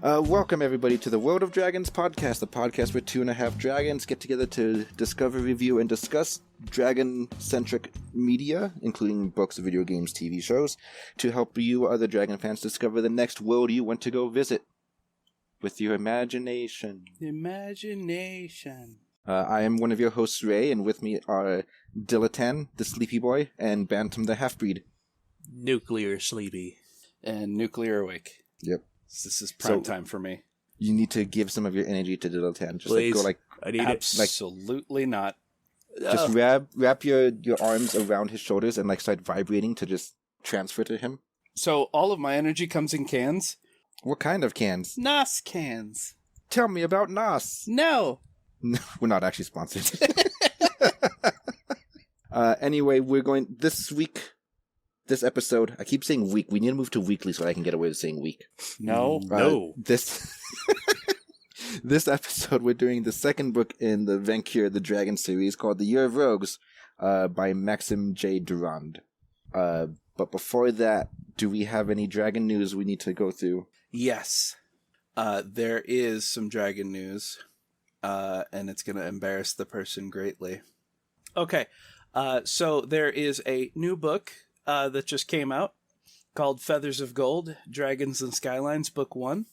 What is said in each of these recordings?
Welcome everybody to the World of Dragons podcast, the podcast where 2.5 dragons get together to discover, review, and discuss dragon-centric media, including books, video games, TV shows, to help you other dragon fans discover the next world you want to go visit with your imagination. Imagination. I am one of your hosts, Ray, and with me are Dilatan, the sleepy boy, and Bantam, the half-breed. Nuclear sleepy. And nuclear awake. Yep. This is prime time for me. You need to give some of your energy to Dilatan. Just Please. go like I need Absolutely not. just wrap your arms around his shoulders and like start vibrating to just transfer to him. So all of my energy comes in cans? What kind of cans? NOS cans. Tell me about NOS. No. We're not actually sponsored. Anyway, we're going this episode, I keep saying week. We need to move to weekly so I can get away with saying week. No. This episode, we're doing the second book in the Vainqueur the Dragon series called The Year of Rogues by Maxime J. Durand. But before that, do we have any dragon news we need to go through? Yes. There is some dragon news, and it's going to embarrass the person greatly. Okay, so there is a new book that just came out called Feathers of Gold, Dragons and Skylines, Book 1,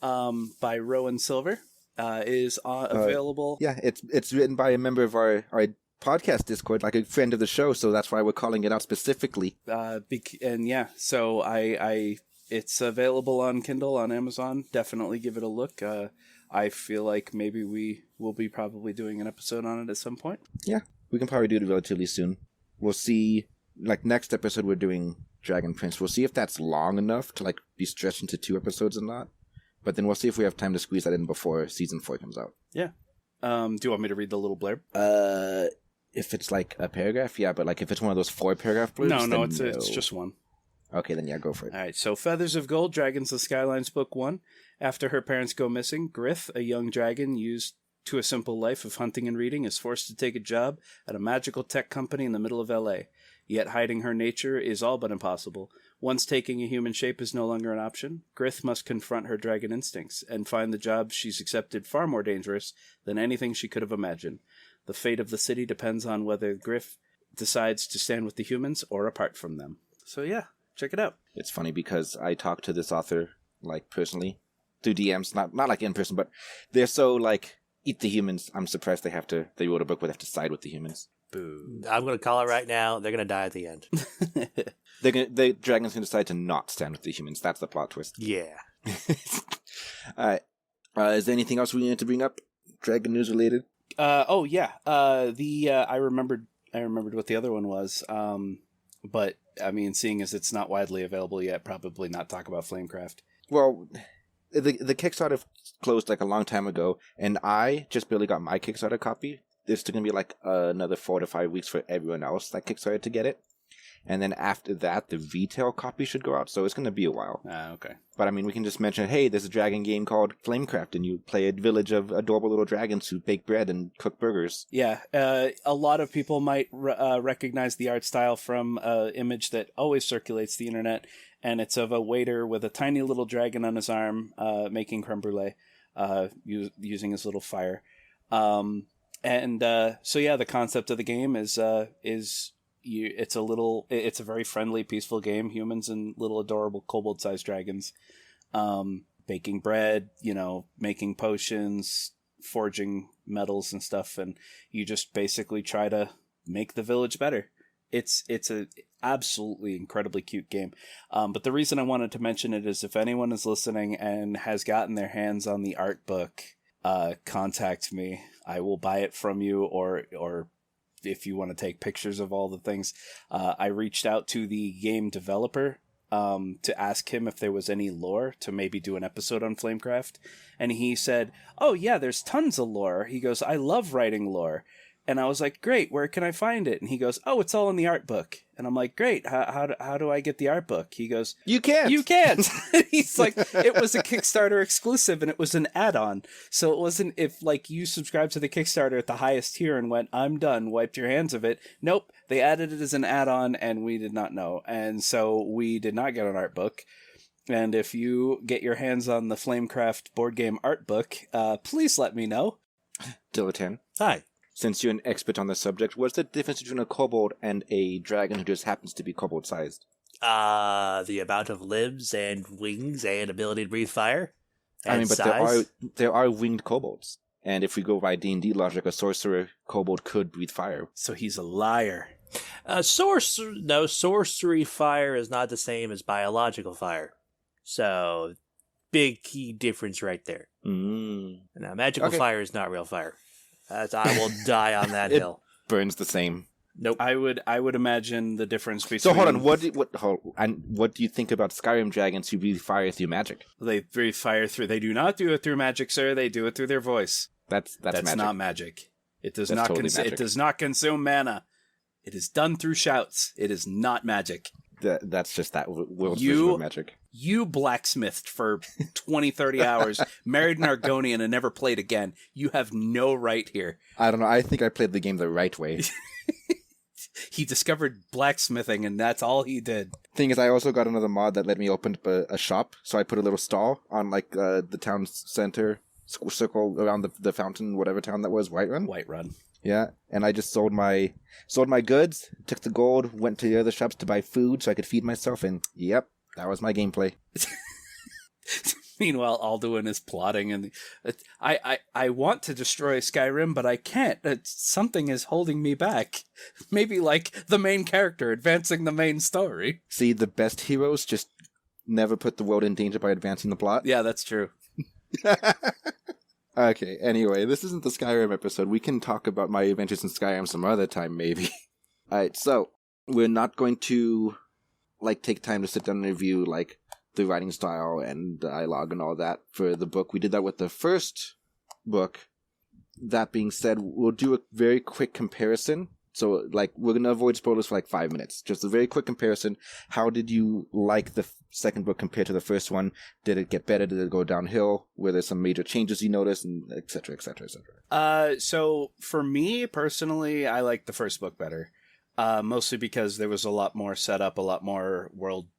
by Rowan Silver. Is available. Yeah, it's written by a member of our podcast Discord, like a friend of the show, so that's why we're calling it out specifically. So it's available on Kindle, on Amazon. Definitely give it a look. I feel like maybe we will be probably doing an episode on it at some point. Yeah, we can probably do it relatively soon. We'll see. Like, next episode we're doing Dragon Prince. We'll see if that's long enough to, like, be stretched into 2 episodes or not. But then we'll see if we have time to squeeze that in before Season 4 comes out. Yeah. Do you want me to read the little blurb? If it's, like, a paragraph, yeah. But, like, if it's one of those 4-paragraph blurbs, No, it's just one. Okay, then yeah, go for it. All right, so Feathers of Gold, Dragons and Skylines, Book 1. After her parents go missing, Grith, a young dragon used to a simple life of hunting and reading, is forced to take a job at a magical tech company in the middle of L.A., Yet hiding her nature is all but impossible. Once taking a human shape is no longer an option, Grith must confront her dragon instincts and find the job she's accepted far more dangerous than anything she could have imagined. The fate of the city depends on whether Grith decides to stand with the humans or apart from them. So yeah, check it out. It's funny because I talked to this author, like, personally, through DMs, not like in person, but they're so, like, eat the humans. I'm surprised they wrote a book where they have to side with the humans. Boo. I'm going to call it right now. They're going to die at the end. The dragons can decide to not stand with the humans. That's the plot twist. Yeah. Alright. Is there anything else we need to bring up? Dragon news related? I remembered what the other one was. But, I mean, seeing as it's not widely available yet, probably not talk about Flamecraft. Well, the Kickstarter closed like a long time ago, and I just barely got my Kickstarter copy. There's still going to be like another 4 to 5 weeks for everyone else that Kickstarter to get it. And then after that, the retail copy should go out, so it's going to be a while. Okay. But I mean, we can just mention, hey, there's a dragon game called Flamecraft, and you play a village of adorable little dragons who bake bread and cook burgers. Yeah, a lot of people might recognize the art style from an image that always circulates the internet, and it's of a waiter with a tiny little dragon on his arm making creme brulee, using his little fire. So yeah, the concept of the game is it's a very friendly, peaceful game. Humans and little adorable kobold-sized dragons, baking bread, making potions, forging metals and stuff, and you just basically try to make the village better. It's a absolutely incredibly cute game. But the reason I wanted to mention it is if anyone is listening and has gotten their hands on the art book, contact me. I will buy it from you, or if you want to take pictures of all the things. I reached out to the game developer to ask him if there was any lore to maybe do an episode on Flamecraft. And he said, oh yeah, there's tons of lore. He goes, I love writing lore. And I was like, great, where can I find it? And he goes, oh, it's all in the art book. And I'm like, great, how do I get the art book? He goes, You can't. He's like, it was a Kickstarter exclusive and it was an add-on. So it wasn't if like you subscribed to the Kickstarter at the highest tier and went, I'm done, wiped your hands of it. Nope, they added it as an add-on and we did not know. And so we did not get an art book. And if you get your hands on the Flamecraft board game art book, please let me know. Dilettante, Hi. since you're an expert on the subject, what's the difference between a kobold and a dragon who just happens to be kobold-sized? The amount of limbs and wings and ability to breathe fire. And But size. there are winged kobolds. And if we go by D&D logic, a sorcerer kobold could breathe fire. So he's a liar. Sorcery fire is not the same as biological fire. So, big key difference right there. Now, magical fire is not real fire. I will die on that hill. Burns the same. Nope. I would imagine the difference between. So hold on, what do you think about Skyrim dragons who breathe fire through magic? They breathe fire through. They do not do it through magic, sir. They do it through their voice. That's magic. Not magic. It does That's not. totally magic. It does not consume mana. It is done through shouts. It is not magic. That's just that world's version of magic. You blacksmithed for 20, 30 hours, married an Argonian, and never played again. You have no right here. I don't know. I think I played the game the right way. He discovered blacksmithing, and that's all he did. Thing is, I also got another mod that let me open up a shop. So I put a little stall on the town center circle around the fountain, whatever town that was, Whiterun. Yeah, and I just sold my goods, took the gold, went to the other shops to buy food so I could feed myself, and yep, that was my gameplay. Meanwhile, Alduin is plotting, and I want to destroy Skyrim, but I can't. Something is holding me back. Maybe like the main character advancing the main story. See, the best heroes just never put the world in danger by advancing the plot. Yeah, that's true. Okay, anyway, this isn't the Skyrim episode. We can talk about my adventures in Skyrim some other time, maybe. Alright, so, we're not going to, take time to sit down and review, the writing style and dialogue and all that for the book. We did that with the first book. That being said, we'll do a very quick comparison. So, we're going to avoid spoilers for 5 minutes. Just a very quick comparison. How did you like the second book compared to the first one? Did it get better? Did it go downhill? Were there some major changes you noticed? And et cetera, et cetera, et cetera. So, for me, personally, I like the first book better. Mostly because there was a lot more setup, a lot more world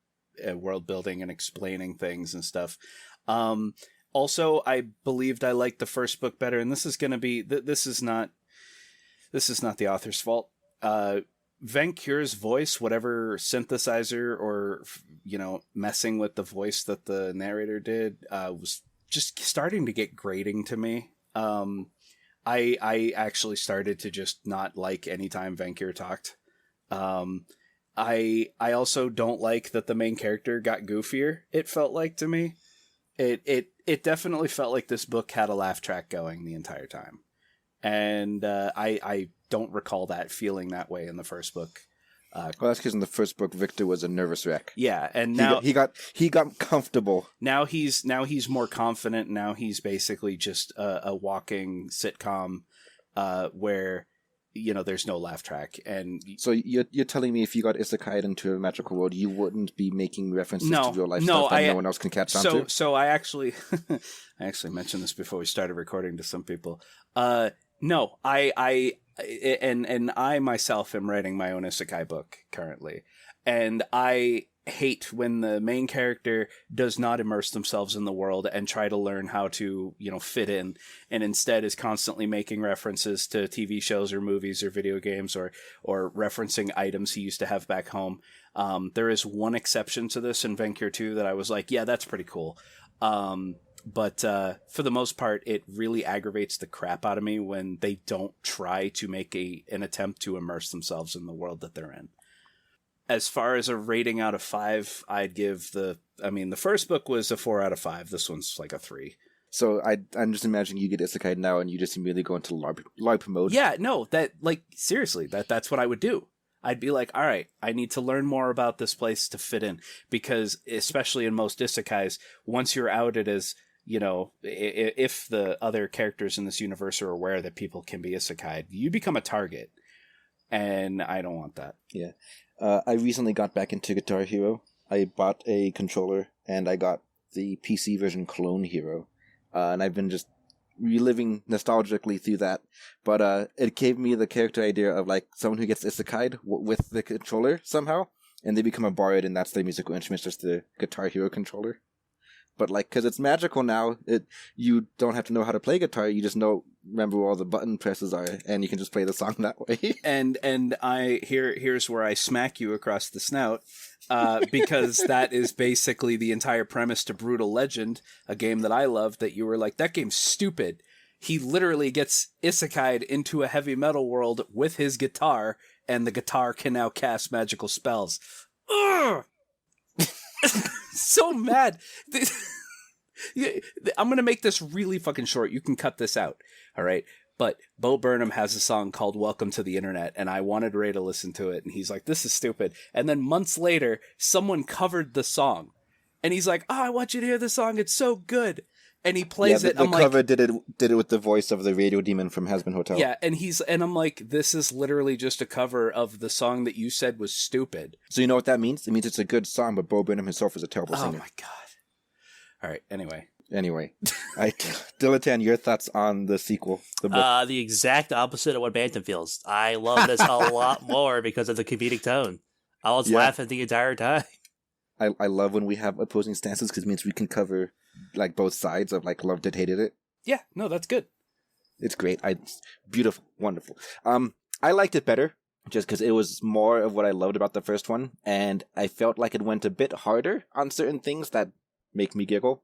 building and explaining things and stuff. Also, I believed I liked the first book better, and this is going to be... This is not the author's fault. Vainqueur's voice, whatever synthesizer or, messing with the voice that the narrator did, was just starting to get grating to me. I actually started to just not like any time Vainqueur talked. I also don't like that the main character got goofier, it felt like to me. It definitely felt like this book had a laugh track going the entire time. And I don't recall that feeling that way in the first book. Well, that's because in the first book, Victor was a nervous wreck. Yeah, and now he got comfortable. Now he's more confident. Now he's basically just a walking sitcom, where there's no laugh track. And so you're telling me if you got isekai'd into a magical world, you wouldn't be making references to real life stuff that no one else can catch on to? So I actually mentioned this before we started recording to some people. No, I myself am writing my own isekai book currently, and I hate when the main character does not immerse themselves in the world and try to learn how to, fit in, and instead is constantly making references to TV shows or movies or video games or referencing items he used to have back home. There is one exception to this in Vainqueur 2 that I was like, yeah, that's pretty cool. But for the most part, it really aggravates the crap out of me when they don't try to make an attempt to immerse themselves in the world that they're in. As far as a rating out of 5, I'd give the first book was a 4 out of 5. This one's like a 3. So I'm just imagining you get isekai now and you just immediately go into LARP mode. Yeah, no, seriously, that's what I would do. I'd be like, all right, I need to learn more about this place to fit in, because especially in most isekais, once you're outed as, if the other characters in this universe are aware that people can be isekai'd, you become a target. And I don't want that. Yeah. I recently got back into Guitar Hero. I bought a controller and I got the PC version Clone Hero. And I've been just reliving nostalgically through that. But it gave me the character idea of someone who gets isekai'd with the controller somehow. and they become a bard, and that's their musical instrument, just the Guitar Hero controller. But like, because it's magical now, you don't have to know how to play guitar. You just remember where all the button presses are, and you can just play the song that way. And here's where I smack you across the snout, because that is basically the entire premise to Brutal Legend, a game that I love. That you were like, that game's stupid. He literally gets isekai'd into a heavy metal world with his guitar, and the guitar can now cast magical spells. Ugh! So mad. I'm going to make this really fucking short. You can cut this out. All right. But Bo Burnham has a song called Welcome to the Internet, and I wanted Ray to listen to it, and he's like, this is stupid. And then months later, someone covered the song, and he's like, oh, I want you to hear the song. It's so good. And he plays it. The cover did it with the voice of the radio demon from Hazbin Hotel. Yeah, and I'm like, this is literally just a cover of the song that you said was stupid. So you know what that means? It means it's a good song, but Bo Burnham himself is a terrible singer. Oh my god. All right, anyway. Dilatan, your thoughts on the sequel, the book? The exact opposite of what Bantam feels. I love this a lot more because of the comedic tone. I was laughing the entire time. I love when we have opposing stances because it means we can cover like both sides of like loved it, hated it. Yeah, no, that's good. It's great. Beautiful, wonderful. I liked it better just because it was more of what I loved about the first one, and I felt like it went a bit harder on certain things that make me giggle.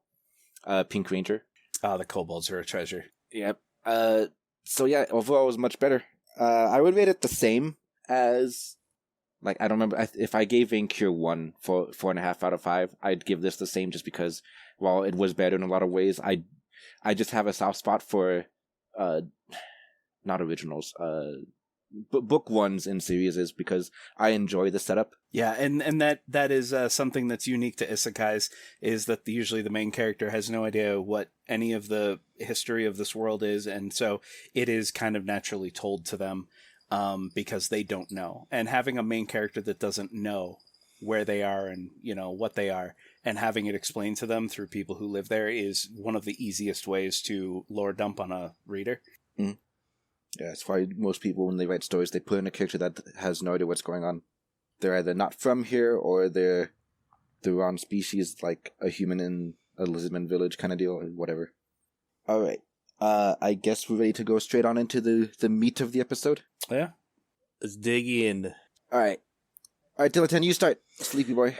Pink Ranger. Oh, the kobolds are a treasure. Yep. So yeah, overall it was much better. I would rate it the same as, like, I don't remember if I gave Vainqueur 1 for 4.5 out of 5. I'd give this the same just because while it was better in a lot of ways, I just have a soft spot for not originals, book ones in series because I enjoy the setup. Yeah, and that is something that's unique to isekais, is that usually the main character has no idea what any of the history of this world is, and so it is kind of naturally told to them because they don't know. And having a main character that doesn't know where they are and, you know, what they are, and having it explained to them through people who live there is one of the easiest ways to lore dump on a reader. Mm. Yeah, it's why most people, when they write stories, they put in a character that has no idea what's going on. They're either not from here or they're the wrong species, like a human in a lizardman village kind of deal, or whatever. All right. I guess we're ready to go straight on into the meat of the episode. Yeah. Let's dig in. All right, Dilatan, you start, sleepy boy.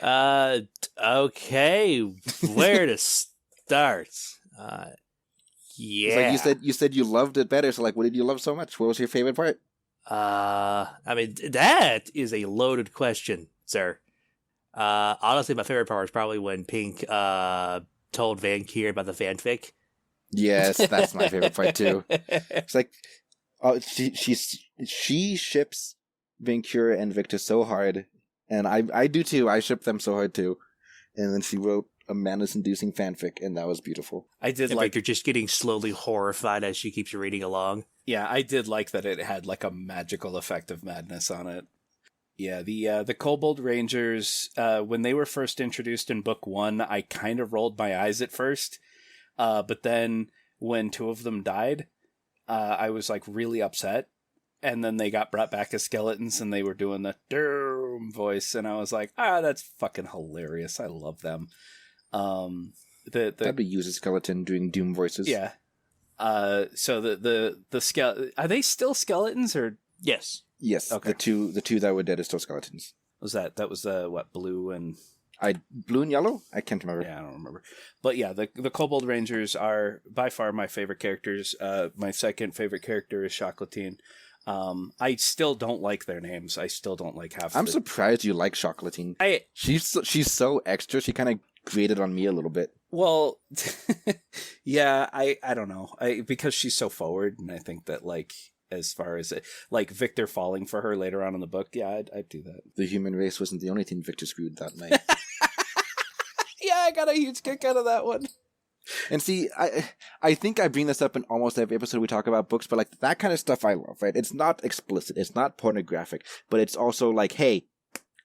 Okay. Where to start? Yeah. Like you said you loved it better, so like, what did you love so much? What was your favorite part? I mean, that is a loaded question, sir. Honestly, my favorite part was probably when Pink told Vainqueur about the fanfic. Yes, that's my favorite part too. It's like, she ships Vainqueur and Victor so hard, and I do too. I ship them so hard too. And then she wrote a madness-inducing fanfic, and that was beautiful. I did like you're just getting slowly horrified as she keeps reading along. Yeah, I did like that it had like a magical effect of madness on it. Yeah, the Kobold Rangers, when they were first introduced in book 1, I kind of rolled my eyes at first. But then when 2 of them died, I was like really upset. And then they got brought back as skeletons and they were doing the Doom voice. And I was like, that's fucking hilarious. I love them. That'd be used as skeleton doing Doom voices. Yeah. So the are they still skeletons or? Yes. Yes. Okay. The two that were dead are still skeletons. Was that was what, blue and blue and yellow? I can't remember. Yeah, I don't remember. But yeah, the Kobold Rangers are by far my favorite characters. My second favorite character is Chocolatine. I still don't like their names. I still don't like half. I'm surprised you like Chocolatine. She's so extra. She kind of grated on me a little bit. Well, yeah, I don't know. Because she's so forward, and I think that like as far as like Victor falling for her later on in the book, yeah, I'd do that. The human race wasn't the only thing Victor screwed that night. Yeah, I got a huge kick out of that one. And see, I think I bring this up in almost every episode we talk about books, but like that kind of stuff I love, right? It's not explicit, it's not pornographic, but it's also like, hey,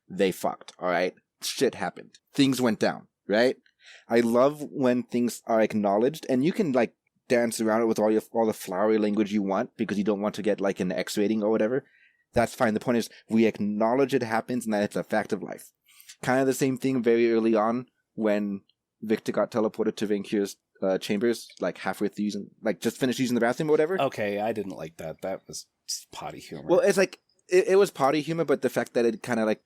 they fucked, all right? Shit happened. Things went down, right? I love when things are acknowledged, and you can like dance around it with all the flowery language you want because you don't want to get like an X rating or whatever. That's fine. The point is we acknowledge it happens and that it's a fact of life. kind of the same thing very early on when Victor got teleported to Vainqueur's chambers, like halfway through using, like just finished using the bathroom or whatever. Okay, I didn't like that. That was potty humor. Well, it's like it was potty humor, but the fact that it kind of like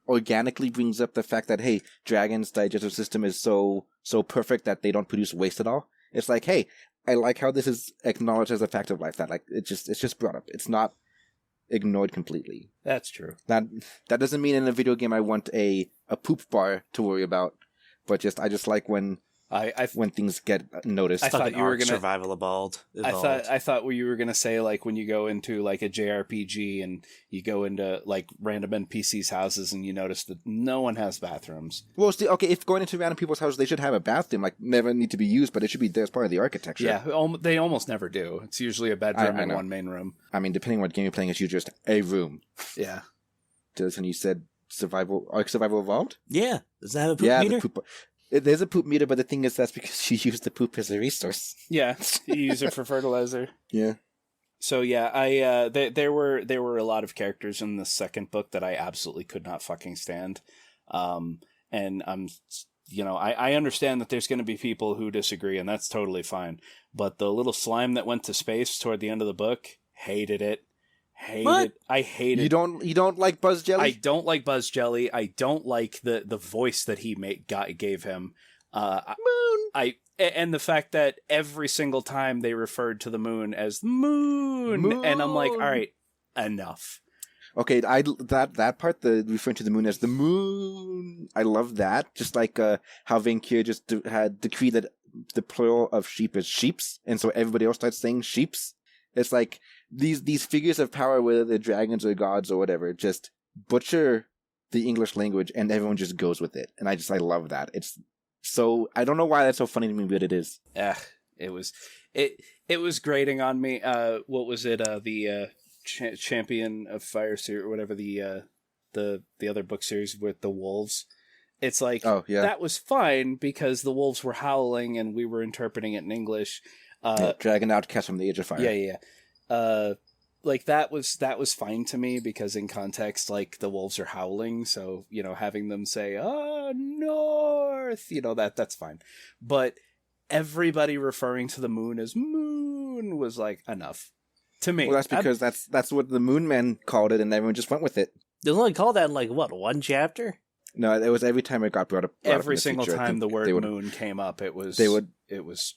organically brings up the fact that, hey, dragons' digestive system is so perfect that they don't produce waste at all. It's like, hey, I like how this is acknowledged as a fact of life, that like it's just brought up. It's not ignored completely. That's true. That doesn't mean in a video game I want a poop bar to worry about, but I just like when things get noticed. I thought you were gonna survival evolved. I thought you were gonna say, like, when you go into like a JRPG and you go into like random NPCs' houses and you notice that no one has bathrooms. Well, see, okay, if going into random people's houses, they should have a bathroom. Like, never need to be used, but it should be there as part of the architecture. Yeah, they almost never do. It's usually a bedroom and one main room. I mean, depending on what game you're playing, it's usually just a room. Yeah. Just when you said Ark Survival Evolved? Yeah. Does that have a poop meter? The poop. There's a poop meter, but the thing is that's because you use the poop as a resource. Yeah, you use it for fertilizer. Yeah. So yeah, there were a lot of characters in the second book that I absolutely could not fucking stand. And I understand that there's going to be people who disagree, and that's totally fine. But the little slime that went to space toward the end of the book, hated it. I hate it. You don't like Buzz Jelly? I don't like Buzz Jelly. I don't like the voice that he gave him. Moon. And the fact that every single time they referred to the moon as moon. And I'm like, all right, enough. Okay, that part, the referring to the moon as the moon, I love that. Just like how Vainqueur just had decreed that the plural of sheep is sheeps, and so everybody else starts saying sheeps. It's like these figures of power, whether they're dragons or gods or whatever, just butcher the English language and everyone just goes with it. And I love that. It's so, I don't know why that's so funny to me, but it is. It was grating on me. What was it? The Champion of Fire series or whatever, the other book series with the wolves. It's like, oh, yeah. That was fine because the wolves were howling and we were interpreting it in English. Dragon Outcast from the Age of Fire. Yeah. Like that was fine to me because in context, like the wolves are howling, so having them say north, that's fine. But everybody referring to the moon as moon was like enough to me. Well, that's because that's what the Moon Men called it, and everyone just went with it. They only called that in like what, one chapter? No, it was every time it got brought up. Every single time the word moon came up, it was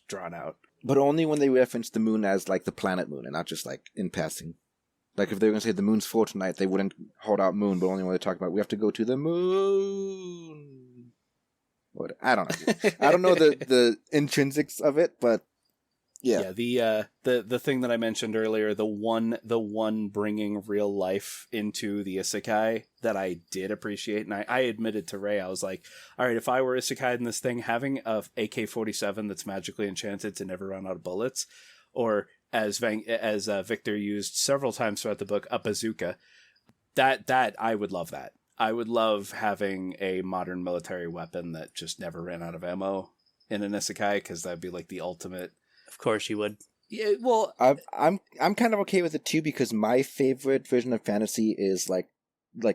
drawn out. But only when they referenced the moon as, like, the planet moon, and not just, like, in passing. Like, if they were going to say the moon's full tonight, they wouldn't hold out moon, but only when they talk about, we have to go to the moon. What? I don't know. I don't know the intrinsics of it, but yeah. Yeah, the thing that I mentioned earlier, the one bringing real life into the isekai that I did appreciate, and I admitted to Ray, I was like, all right, if I were isekai in this thing, having a AK-47 that's magically enchanted to never run out of bullets, or as Victor used several times throughout the book, a bazooka, that I would love that. I would love having a modern military weapon that just never ran out of ammo in an isekai, because that'd be like the ultimate. Of course you would. Yeah, well, I'm kind of okay with it too, because my favorite version of fantasy is like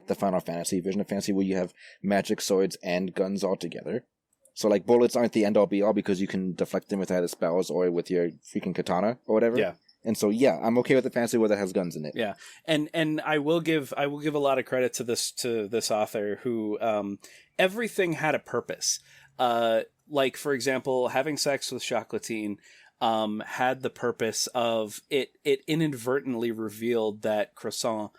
the Final Fantasy version of fantasy, where you have magic, swords, and guns all together. So like bullets aren't the end all be all, because you can deflect them with either spells or with your freaking katana or whatever. Yeah. And so yeah, I'm okay with the fantasy where that has guns in it. Yeah, and I will give a lot of credit to this author who everything had a purpose. Like for example, having sex with Chocolatine had the purpose of it inadvertently revealed that Croissant,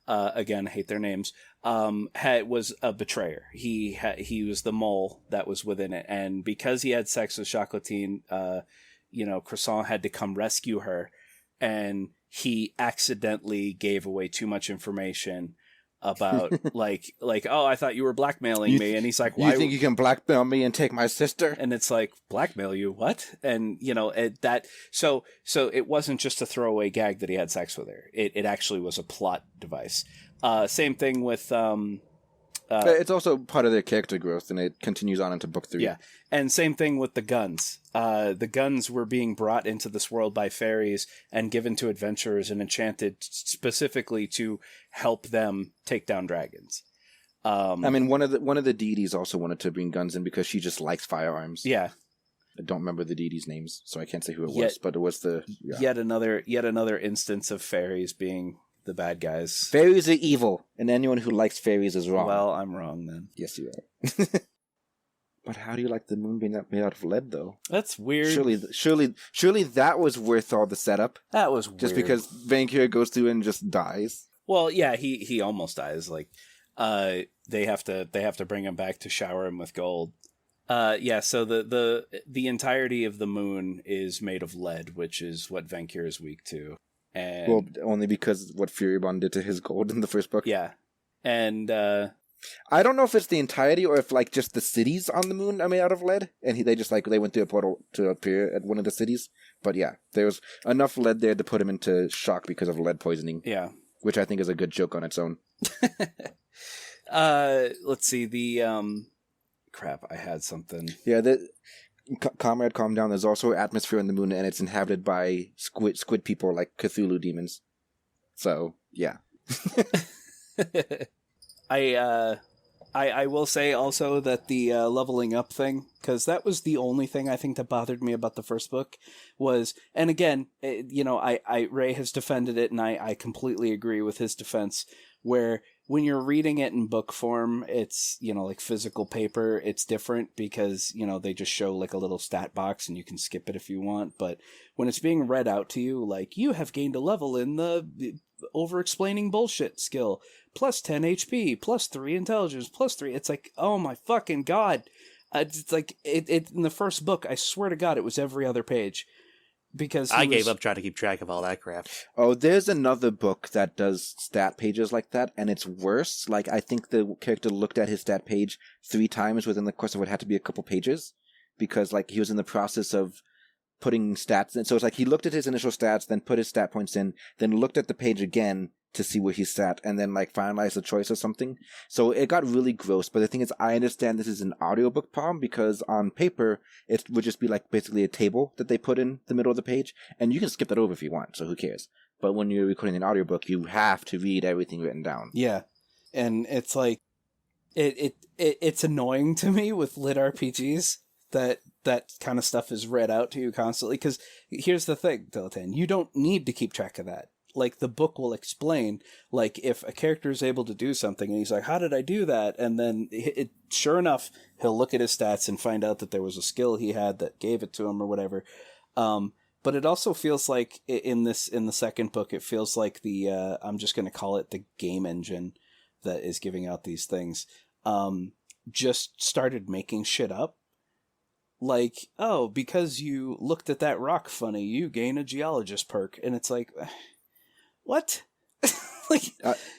again, I hate their names, was a betrayer. He was the mole that was within it, and because he had sex with Chocolatine, Croissant had to come rescue her, and he accidentally gave away too much information about like oh, I thought you were blackmailing me, and he's like, why you think you can blackmail me and take my sister? And it's like, blackmail you, what? And so it wasn't just a throwaway gag that he had sex with her. It actually was a plot device. Same thing with it's also part of their character growth, and it continues on into book 3. Yeah, and same thing with the guns. The guns were being brought into this world by fairies and given to adventurers and enchanted specifically to help them take down dragons. I mean, one of the deities also wanted to bring guns in because she just likes firearms. Yeah. I don't remember the deities' names, so I can't say who it was, but it was the... Yeah. Yet another instance of fairies being the bad guys. Fairies are evil, and anyone who likes fairies is wrong. Well, I'm wrong then. Yes, you are. But how do you like the moon being made out of lead, though? That's weird. Surely that was worth all the setup. That was weird. Just because Vainqueur goes through and just dies. Well, yeah, he almost dies. Like, they have to bring him back to shower him with gold. Yeah. So the entirety of the moon is made of lead, which is what Vainqueur is weak to. And well, only because what Furibon did to his gold in the first book. Yeah, and I don't know if it's the entirety or if like just the cities on the moon are made out of lead, and they went through a portal to appear at one of the cities. But yeah, there was enough lead there to put him into shock because of lead poisoning. Yeah, which I think is a good joke on its own. Let's see crap. I had something. Yeah, comrade, calm down. There's also atmosphere on the moon, and it's inhabited by squid people like Cthulhu demons. So yeah. I will say also that the leveling up thing, because that was the only thing I think that bothered me about the first book was, and again, Ray has defended it, and I completely agree with his defense, where when you're reading it in book form, it's, like physical paper, it's different because, they just show like a little stat box and you can skip it if you want. But when it's being read out to you, like, you have gained a level in the over-explaining bullshit skill, plus 10 HP, plus 3 intelligence, plus 3. It's like, oh my fucking God. It's like, it in the first book, I swear to God, it was every other page. Because I gave up trying to keep track of all that crap. Oh, there's another book that does stat pages like that, and it's worse. Like, I think the character looked at his stat page 3 times within the course of what had to be a couple pages, because, like, he was in the process of putting stats in. So it's like he looked at his initial stats, then put his stat points in, then looked at the page again to see where he's sat, and then, like, finalized a choice or something. So it got really gross. But the thing is, I understand this is an audiobook problem, because on paper, it would just be, like, basically a table that they put in the middle of the page, and you can skip that over if you want, so who cares? But when you're recording an audiobook, you have to read everything written down. Yeah. And it's like, it's annoying to me with lit RPGs that kind of stuff is read out to you constantly, because here's the thing, Dilettante, you don't need to keep track of that. Like, the book will explain, like, if a character is able to do something, and he's like, how did I do that? And then, sure enough, he'll look at his stats and find out that there was a skill he had that gave it to him or whatever. But it also feels like, in the second book, it feels like I'm just going to call it the game engine that is giving out these things, just started making shit up. Like, oh, because you looked at that rock funny, you gain a geologist perk. And it's like... What? Like,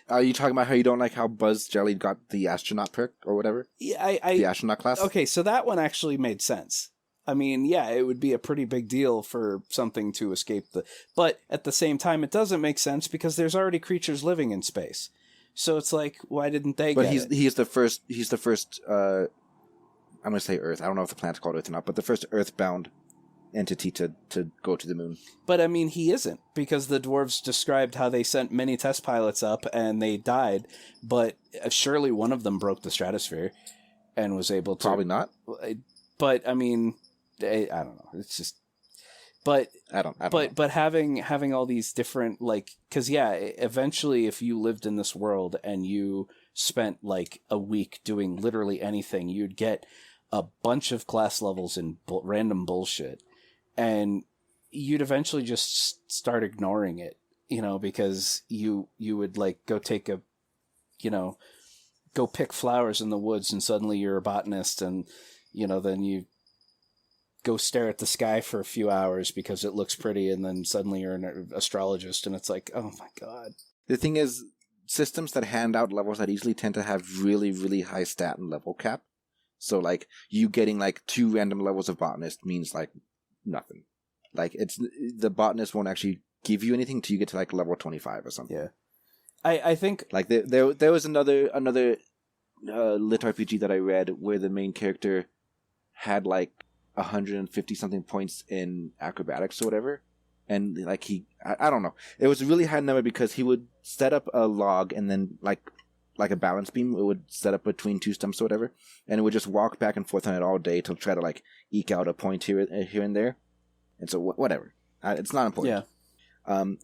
are you talking about how you don't like how Buzz Jelly got the astronaut perk or whatever? Yeah, the astronaut class? Okay, so that one actually made sense. I mean, yeah, it would be a pretty big deal for something to escape but at the same time, it doesn't make sense because there's already creatures living in space. So it's like, why didn't they get it? But he's the first, I'm going to say Earth. I don't know if the planet's called Earth or not, but the first Earthbound entity to go to the moon. But I mean, he isn't, because the dwarves described how they sent many test pilots up and they died, but surely one of them broke the stratosphere and was able to... Probably not. But I mean, I don't know. It's just... But I don't know. But having all these different, like, because yeah, eventually if you lived in this world and you spent like a week doing literally anything, you'd get a bunch of class levels in random bullshit. And you'd eventually just start ignoring it, because you would like go take go pick flowers in the woods and suddenly you're a botanist, and, then you go stare at the sky for a few hours because it looks pretty, and then suddenly you're an astrologist, and it's like, oh my God. The thing is, systems that hand out levels that easily tend to have really, really high stat and level cap. So, like, you getting, like, 2 random levels of botanist means, like, nothing. Like, the botanist won't actually give you anything till you get to, like, level 25 or something. Yeah. I think... Like, there was another lit RPG that I read where the main character had, like, 150-something points in acrobatics or whatever. And, like, I don't know. It was a really high number because he would set up a log and then, like like a balance beam. It would set up between two stumps or whatever, and it would just walk back and forth on it all day to try to like eke out a point here and there. And so whatever, it's not important. Yeah.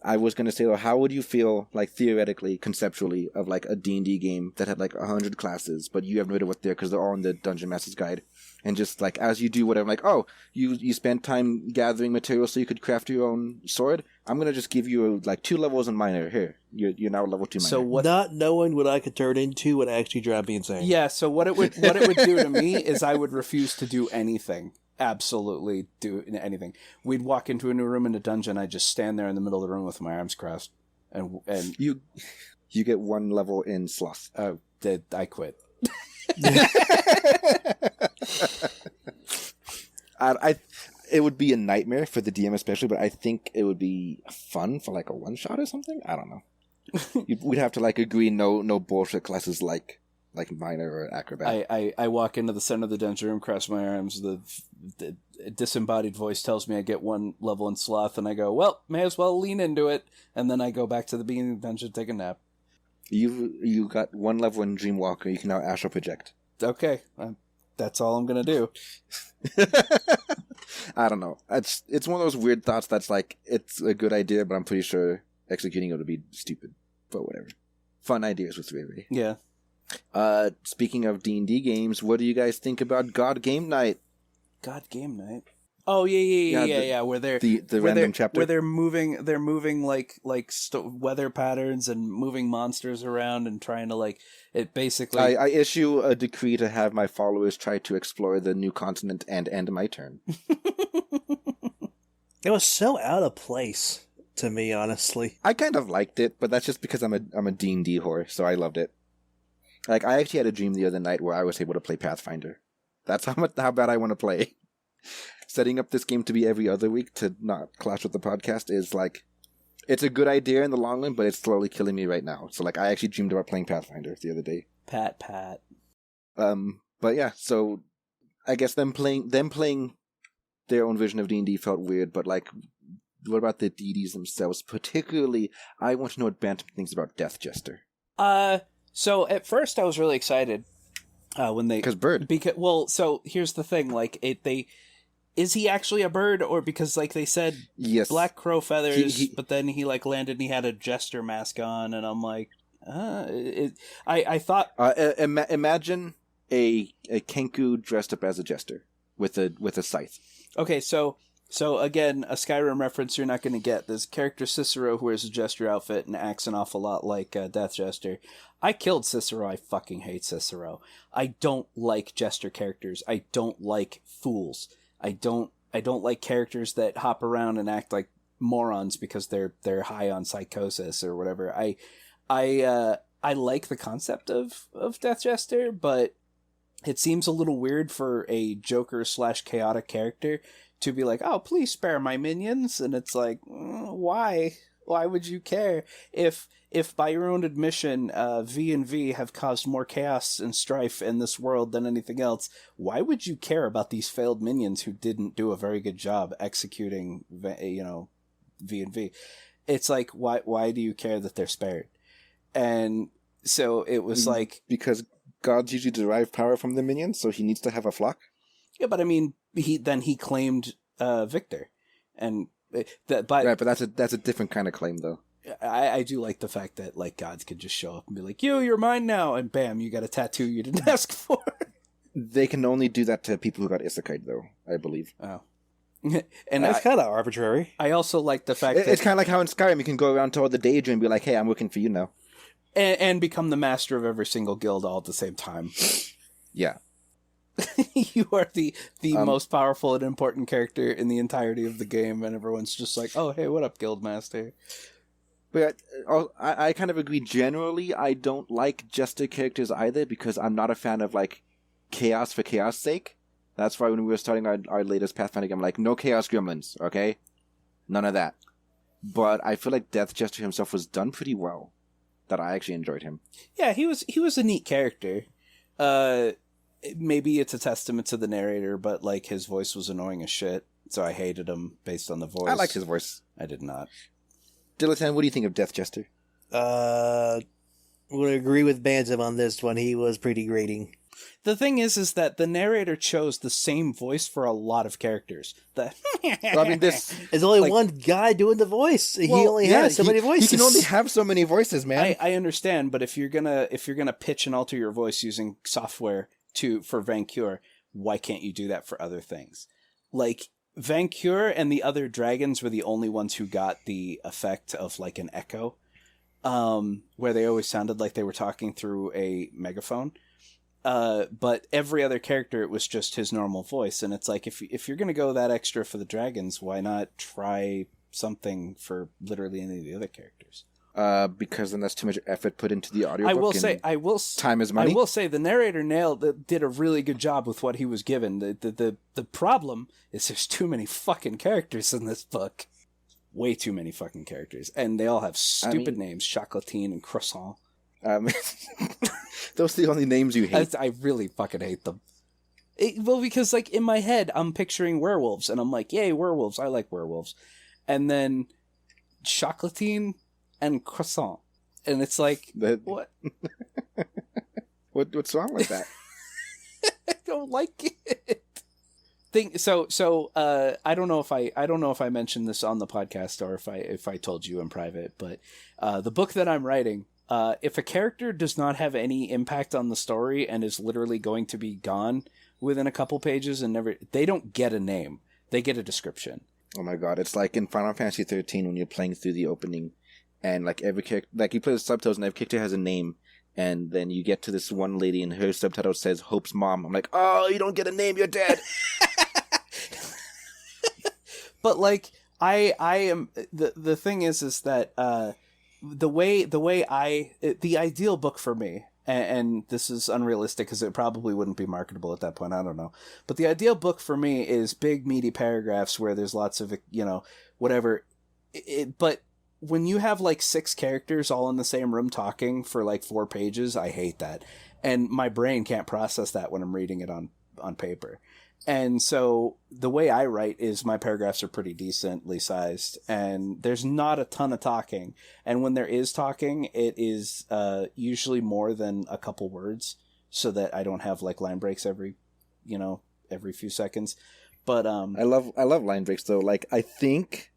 I was going to say, though, how would you feel, like, theoretically, conceptually, of, like, a D&D game that had, like, 100 classes, but you have no idea what they're, because they're all in the Dungeon Master's Guide, and just, like, as you do whatever, like, oh, you spent time gathering materials so you could craft your own sword? I'm going to just give you, like, 2 levels in minor. Here, you're now level 2 minor. So not knowing what I could turn into would actually drive me insane. Yeah, so what it would do to me is I would refuse to do anything. Absolutely do anything. We'd walk into a new room in a dungeon. I'd just stand there in the middle of the room with my arms crossed, and you get 1 level in sloth. I quit. It would be a nightmare for the DM especially, but I think it would be fun for like a one shot or something. I don't know. We'd have to like agree no bullshit classes like minor or acrobat. I walk into the center of the dungeon room, cross my arms. The disembodied voice tells me I get 1 level in sloth, and I go, well, may as well lean into it. And then I go back to the beginning of the dungeon, take a nap. You got 1 level in Dreamwalker. You can now astral project. Okay, that's all I'm gonna do. I don't know. It's one of those weird thoughts that's like it's a good idea, but I'm pretty sure executing it would be stupid. But whatever. Fun ideas with Ray. Yeah. Speaking of D&D games, what do you guys think about God Game Night? God Game Night. Oh yeah. Where they're the random chapter where they're moving like weather patterns and moving monsters around and trying to like it basically. I issue a decree to have my followers try to explore the new continent and end my turn. It was so out of place to me, honestly. I kind of liked it, but that's just because I'm a D&D whore, so I loved it. Like, I actually had a dream the other night where I was able to play Pathfinder. That's how bad I want to play. Setting up this game to be every other week to not clash with the podcast is, like, it's a good idea in the long run, but it's slowly killing me right now. So, like, I actually dreamed about playing Pathfinder the other day. Pat. But yeah, so I guess them playing their own version of D&D felt weird, but, like, what about the deities themselves? Particularly, I want to know what Bantam thinks about Death Jester. So at first I was really excited when they... Because bird. So here's the thing, like, is he actually a bird, or because, like, they said yes. black crow feathers, but then he, like, landed and he had a jester mask on, and I'm like, I thought... imagine a Kenku dressed up as a jester with a scythe. Okay, so again, a Skyrim reference you're not going to get. There's character Cicero who wears a jester outfit and acts an awful lot like Death Jester. I killed Cicero. I fucking hate Cicero. I don't like jester characters. I don't like fools. I don't like characters that hop around and act like morons because they're high on psychosis or whatever. I like the concept of Death Jester, but it seems a little weird for a Joker / chaotic character to be like, oh, please spare my minions, and it's like, why? Why would you care? If by your own admission, V and V have caused more chaos and strife in this world than anything else, why would you care about these failed minions who didn't do a very good job executing, V and V? It's like, why do you care that they're spared? And so it was like... Because gods usually derive power from the minions, so he needs to have a flock? Yeah, but I mean, he claimed Victor, and right, but that's a different kind of claim, though. I do like the fact that like gods could just show up and be like, you're mine now, and bam, you got a tattoo you didn't ask for. They can only do that to people who got isekai, though, I believe. Oh, and that's kind of arbitrary. I also like the fact that it's kind of like how in Skyrim you can go around to all the Daedra and be like, hey, I'm working for you now, and become the master of every single guild all at the same time. Yeah. You are the most powerful and important character in the entirety of the game, and everyone's just like, oh, hey, what up, Guildmaster? But I kind of agree. Generally, I don't like jester characters either, because I'm not a fan of, like, chaos for chaos' sake. That's why when we were starting our latest Pathfinder game, I'm like, no chaos gremlins, okay? None of that. But I feel like Death Jester himself was done pretty well. That I actually enjoyed him. Yeah, he was a neat character. Maybe it's a testament to the narrator, but like his voice was annoying as shit, so I hated him based on the voice. I liked his voice. I did not. Dilettante, what do you think of Death Jester? would agree with Bantam on this one. He was pretty grating. The thing is that the narrator chose the same voice for a lot of characters. I mean, there's only one guy doing the voice. He only has so many voices. He can only have so many voices, man. I understand, but if you're gonna pitch and alter your voice using software for Vainqueur, why can't you do that for other things? Like, Vainqueur and the other dragons were the only ones who got the effect of like an echo, where they always sounded like they were talking through a megaphone. But every other character, it was just his normal voice. And it's like, if you're going to go that extra for the dragons, why not try something for literally any of the other characters? Because then that's too much effort put into the audiobook. Time is money. I will say the narrator did a really good job with what he was given. The problem is there's too many fucking characters in this book. Way too many fucking characters. And they all have stupid names. Chocolatine and Croissant. Those are the only names you hate. I really fucking hate them. Well, because like in my head, I'm picturing werewolves, and I'm like, yay, werewolves! I like werewolves. And then Chocolatine and Croissant, and it's like, what? What's wrong with that? I don't like it. I don't know if I mentioned this on the podcast or if I told you in private, but the book that I'm writing. If a character does not have any impact on the story and is literally going to be gone within a couple pages and they don't get a name. They get a description. Oh my god, it's like in Final Fantasy 13 when you're playing through the opening and like every character, like you play the subtitles and every character has a name, and then you get to this one lady and her subtitle says Hope's mom. I'm like, oh, you don't get a name, you're dead. But like, I am, the thing is that, the ideal book for me, and this is unrealistic because it probably wouldn't be marketable at that point, I don't know, but the ideal book for me is big meaty paragraphs where there's lots of, whatever, but when you have like 6 characters all in the same room talking for like 4 pages, I hate that, and my brain can't process that when I'm reading it on paper. And so the way I write is my paragraphs are pretty decently sized, and there's not a ton of talking. And when there is talking, it is usually more than a couple words, so that I don't have like line breaks every few seconds. But I love line breaks though. Like I think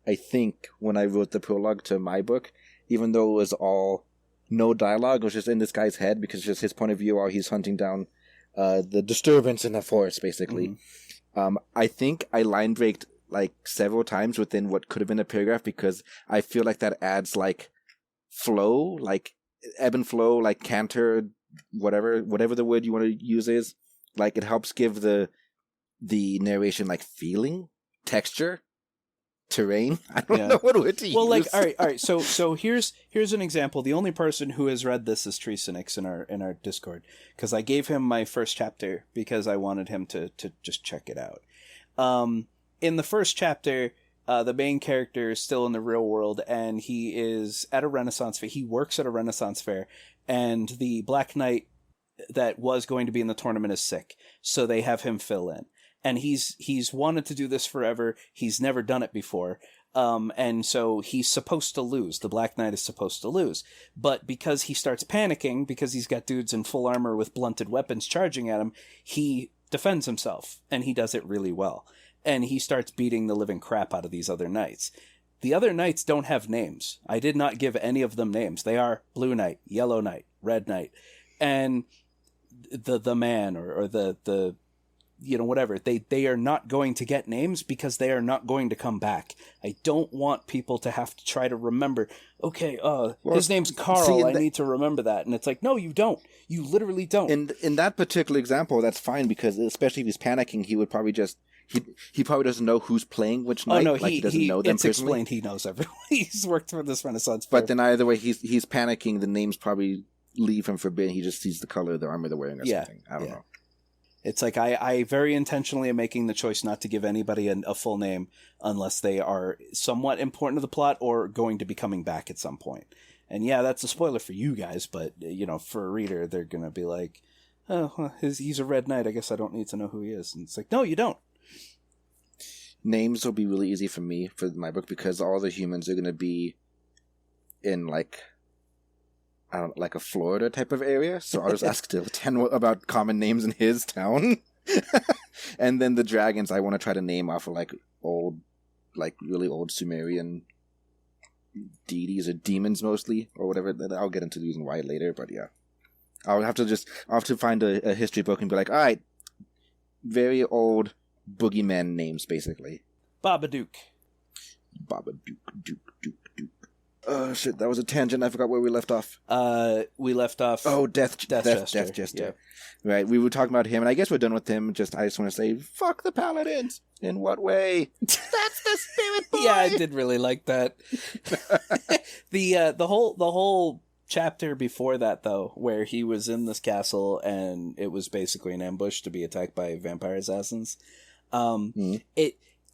when I wrote the prologue to my book, even though it was all no dialogue, it was just in this guy's head because it's just his point of view while he's hunting down the disturbance in the forest, basically. Mm-hmm. I think I line breaked like several times within what could have been a paragraph because I feel like that adds like flow, like ebb and flow, like canter, whatever the word you want to use is. Like it helps give the narration like feeling, texture, terrain. I don't know what word to use. Well, like all right. So here's an example. The only person who has read this is Treesenix in our Discord, because I gave him my first chapter because I wanted him to just check it out. In the first chapter, the main character is still in the real world, and he is at a Renaissance fair. He works at a Renaissance fair, and the Black Knight that was going to be in the tournament is sick, so they have him fill in. And he's wanted to do this forever. He's never done it before. And so he's supposed to lose. The Black Knight is supposed to lose. But because he starts panicking, because he's got dudes in full armor with blunted weapons charging at him, he defends himself. And he does it really well. And he starts beating the living crap out of these other knights. The other knights don't have names. I did not give any of them names. They are Blue Knight, Yellow Knight, Red Knight. And the man or the whatever, they are not going to get names because they are not going to come back. I don't want people to have to try to remember, okay, his name's Carl, I need to remember that. And it's like, no, you don't. You literally don't. In that particular example, that's fine, because especially if he's panicking, he would probably just, he probably doesn't know who's playing which knight. Oh, no, he doesn't know them it's personally. Explained he knows everyone. He's worked for this Renaissance fair. But then either way, he's panicking, the names probably leave him forbidden. He just sees the color of the armor they're wearing or something. I don't know. It's like I very intentionally am making the choice not to give anybody a full name unless they are somewhat important to the plot or going to be coming back at some point. And yeah, that's a spoiler for you guys, but for a reader, they're going to be like, oh, well, he's a Red Knight. I guess I don't need to know who he is. And it's like, no, you don't. Names will be really easy for me for my book because all the humans are going to be in like I don't like a Florida type of area. So I'll just ask Dilettante about common names in his town. And then the dragons I want to try to name off of like really old Sumerian deities or demons mostly, or whatever. I'll get into the reason why later, but yeah. I'll have to find a history book and be like, all right, very old boogeyman names, basically. Babadook. Duke. Oh, shit, that was a tangent. I forgot where we left off. We left off... Oh, Death Jester. Yeah. Right, we were talking about him, and I guess we're done with him. I just want to say, fuck the Paladins. In what way? That's the spirit boy! Yeah, I did really like that. The whole chapter before that, though, where he was in this castle, and it was basically an ambush to be attacked by vampire assassins.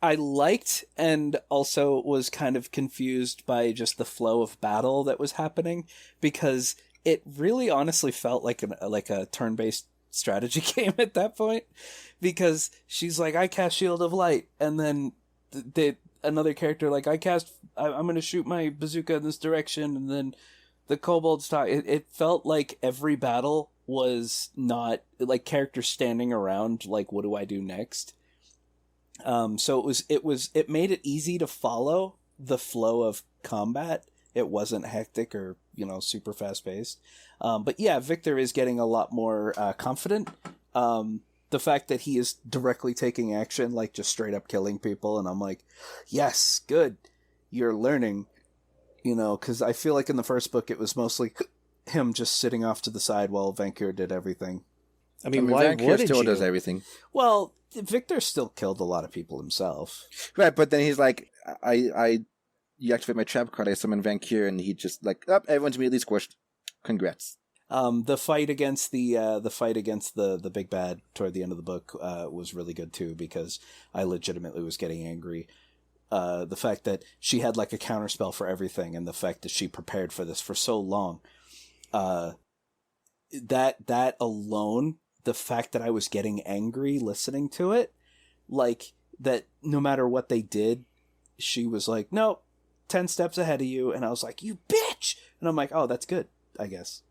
I liked and also was kind of confused by just the flow of battle that was happening, because it really honestly felt like a turn-based strategy game at that point, because she's like, I cast Shield of Light, and then another character like, I'm going to shoot my bazooka in this direction, and then the kobolds talk. It felt like every battle was not like characters standing around like, what do I do next? So it made it easy to follow the flow of combat. It wasn't hectic or, super fast paced. But yeah, Victor is getting a lot more confident. The fact that he is directly taking action, like just straight up killing people. And I'm like, yes, good. You're learning, cause I feel like in the first book, it was mostly him just sitting off to the side while Vainqueur did everything. I mean, why Vainqueur still does everything. Well, Victor still killed a lot of people himself. Right, but then he's like, you activate my trap card, I summon Vainqueur, and he just like, everyone's immediately squished. Congrats. The fight against the big bad toward the end of the book was really good too, because I legitimately was getting angry. The fact that she had like a counterspell for everything, and the fact that she prepared for this for so long, that alone, the fact that I was getting angry listening to it, like that no matter what they did, she was like, no, 10 steps ahead of you. And I was like, you bitch. And I'm like, oh, that's good, I guess.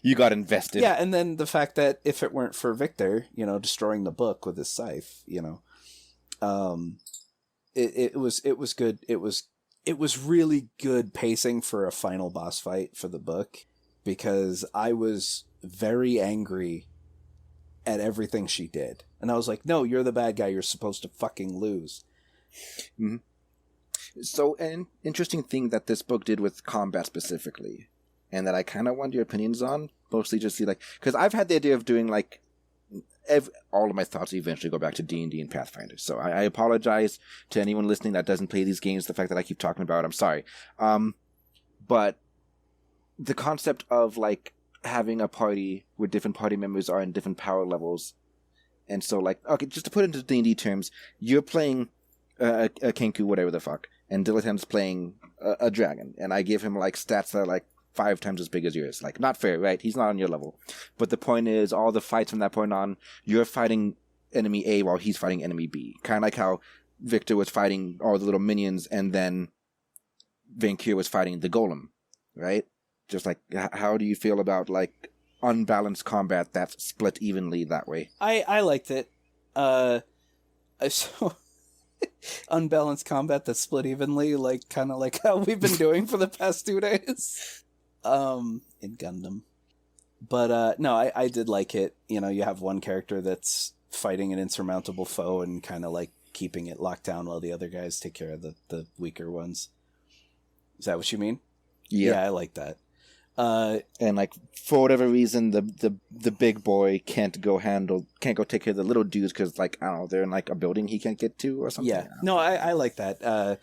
You got invested. Yeah. And then the fact that if it weren't for Victor, destroying the book with his scythe, it was good. It was really good pacing for a final boss fight for the book, because I was very angry at everything she did. And I was like, no, you're the bad guy. You're supposed to fucking lose. Mm-hmm. So an interesting thing that this book did with combat specifically, and that I kind of want your opinions on, mostly just see because I've had the idea of doing all of my thoughts eventually go back to D&D and Pathfinder. So I apologize to anyone listening that doesn't play these games, the fact that I keep talking about it, I'm sorry. But the concept of having a party where different party members are in different power levels. And so okay, just to put it into D&D terms, you're playing a Kenku, whatever the fuck, and Dilettante's playing a dragon, and I give him stats that are 5 times as big as yours. Not fair, right? He's not on your level. But the point is, all the fights from that point on, you're fighting enemy A while he's fighting enemy B. Kind of like how Victor was fighting all the little minions, and then Vainqueur was fighting the golem, right? Just how do you feel about unbalanced combat that's split evenly that way? I liked it. So unbalanced combat that's split evenly, kind of like how we've been doing for the past 2 days. In Gundam. But no, I did like it. You have one character that's fighting an insurmountable foe and kind of keeping it locked down while the other guys take care of the weaker ones. Is that what you mean? Yeah, I like that. And for whatever reason, the big boy can't go take care of the little dudes because I don't know, they're in a building he can't get to or something. Yeah, no, I like that.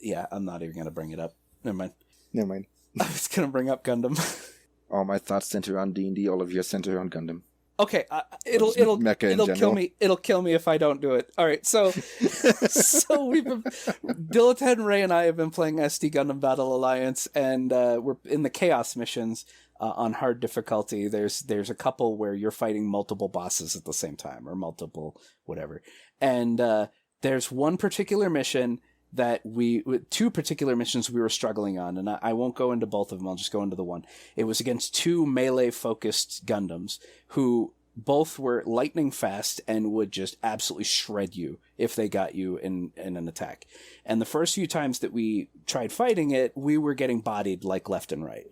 Yeah, I'm not even gonna bring it up. Never mind. I was gonna bring up Gundam. All my thoughts center on D&D. All of yours center on Gundam. Okay, it'll kill me. It'll kill me if I don't do it. All right, so we've been Dilettante, Ray, and I have been playing SD Gundam Battle Alliance, and we're in the Chaos missions on hard difficulty. There's a couple where you're fighting multiple bosses at the same time, or multiple whatever. And there's one particular mission that with two particular missions we were struggling on, and I won't go into both of them, I'll just go into the one. It was against two melee-focused Gundams who both were lightning fast and would just absolutely shred you if they got you in an attack. And the first few times that we tried fighting it, we were getting bodied like left and right.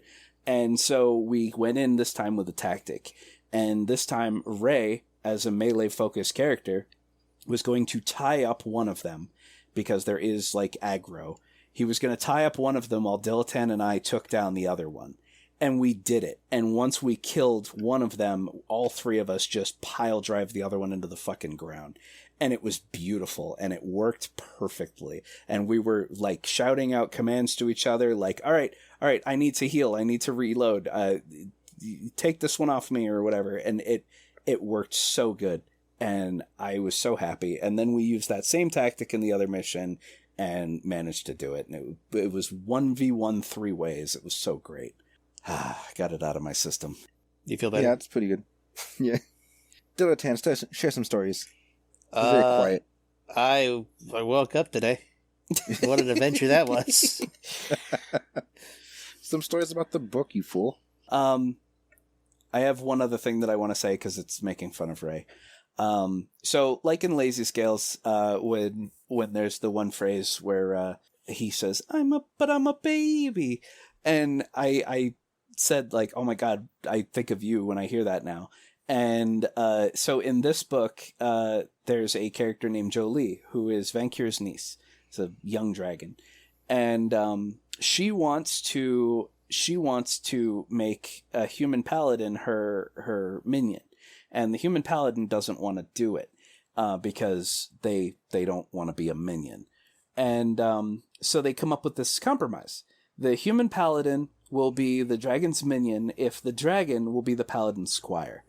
And so we went in this time with a tactic. And this time, Ray, as a melee-focused character, was going to tie up one of them, because there is, like, aggro. He was going to tie up one of them while Dilettante and I took down the other one. And we did it. And once we killed one of them, all three of us just pile drive the other one into the fucking ground. And it was beautiful, and it worked perfectly. And we were, like, shouting out commands to each other, like, all right, I need to heal, I need to reload, take this one off me, or whatever. And it worked so good. And I was so happy. And then we used that same tactic in the other mission and managed to do it. And it was 1v1 3 ways. It was so great. Got it out of my system. You feel better? Yeah, it's pretty good. Yeah. Dilettante, share some stories. Very quiet. I woke up today. What an adventure that was. Some stories about the book, you fool. I have one other thing that I want to say because it's making fun of Ray. So, like in Lazy Scales, when there's the one phrase where he says, I'm a baby. And I said, like, oh my God, I think of you when I hear that now. And so in this book, there's a character named Jolie, who is Vainqueur's niece. It's a young dragon. And she wants to make a human paladin her minion. And the human paladin doesn't want to do it because they don't want to be a minion. And so they come up with this compromise. The human paladin will be the dragon's minion if the dragon will be the paladin's squire.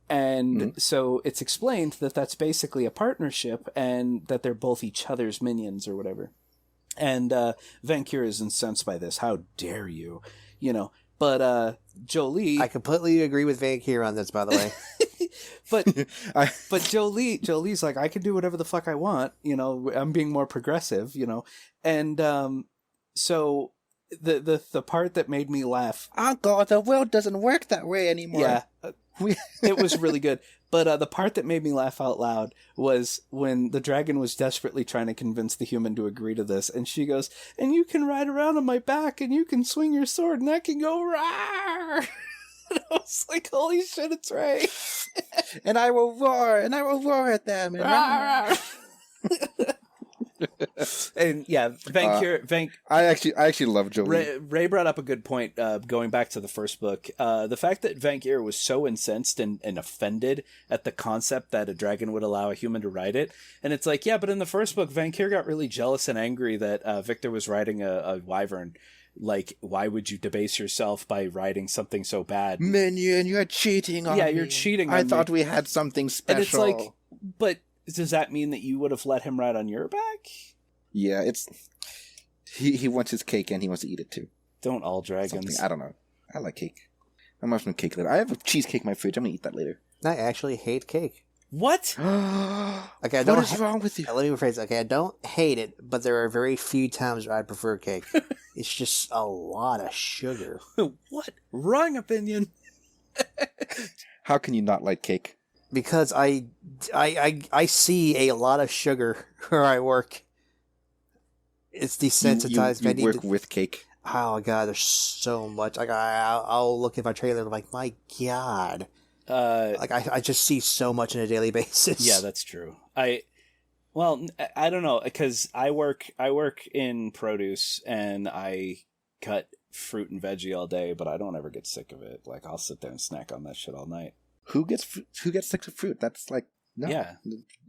And so it's explained that that's basically a partnership and that they're both each other's minions or whatever. And Vainqueur is incensed by this. How dare you? You know, but Jolie... I completely agree with Vainqueur on this, by the way. But Jolie's like, I can do whatever the fuck I want. You know, I'm being more progressive, you know. And so the part that made me laugh... Uncle, the world doesn't work that way anymore. Yeah. It was really good. But the part that made me laugh out loud was when the dragon was desperately trying to convince the human to agree to this. And she goes, and you can ride around on my back and you can swing your sword and I can go rawr. And I was like, holy shit, it's Ray. And I will roar at them. And And yeah, Vainqueur. I actually love Jolie. Ray brought up a good point. Going back to the first book, the fact that Vainqueur was so incensed and offended at the concept that a dragon would allow a human to ride it, and it's like, yeah, but in the first book, Vainqueur got really jealous and angry that Victor was riding a wyvern. Like, why would you debase yourself by riding something so bad? Minion, you're cheating on me. Yeah, you're cheating on me. I thought we had something special. And it's like, but does that mean that you would have let him ride on your back? Yeah, it's... He wants his cake and he wants to eat it too. Don't all dragons. Something. I don't know. I like cake. I'm having some cake later. I have a cheesecake in my fridge. I'm going to eat that later. I actually hate cake. What? Okay, what is wrong with you? Let me rephrase. Okay, I don't hate it, but there are very few times where I prefer cake. It's just a lot of sugar. What? Wrong opinion. How can you not like cake? Because I see a lot of sugar where I work. It's desensitized. You work with cake. Oh god, there's so much. Like I'll look at my trailer and I'm like, my god. I just see so much on a daily basis. Yeah, that's true. I don't know, because I work in produce and I cut fruit and veggie all day, but I don't ever get sick of it. Like, I'll sit there and snack on that shit all night. Who gets sick of fruit? That's like, no. Yeah.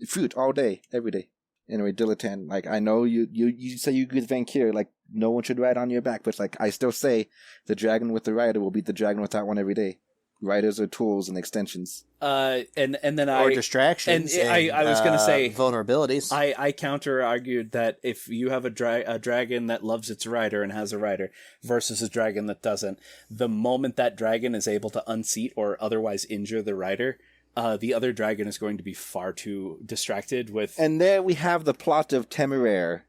Fruit all day, every day. Anyway, Dilettante, like, I know you say you agree with Vainqueur, like, no one should ride on your back, but, like, I still say the dragon with the rider will beat the dragon without one every day. Riders are tools and extensions. And then or distractions. And I was going to say vulnerabilities. I counter argued that if you have a dragon that loves its rider and has a rider versus a dragon that doesn't, the moment that dragon is able to unseat or otherwise injure the rider, the other dragon is going to be far too distracted with. And there we have the plot of Temeraire.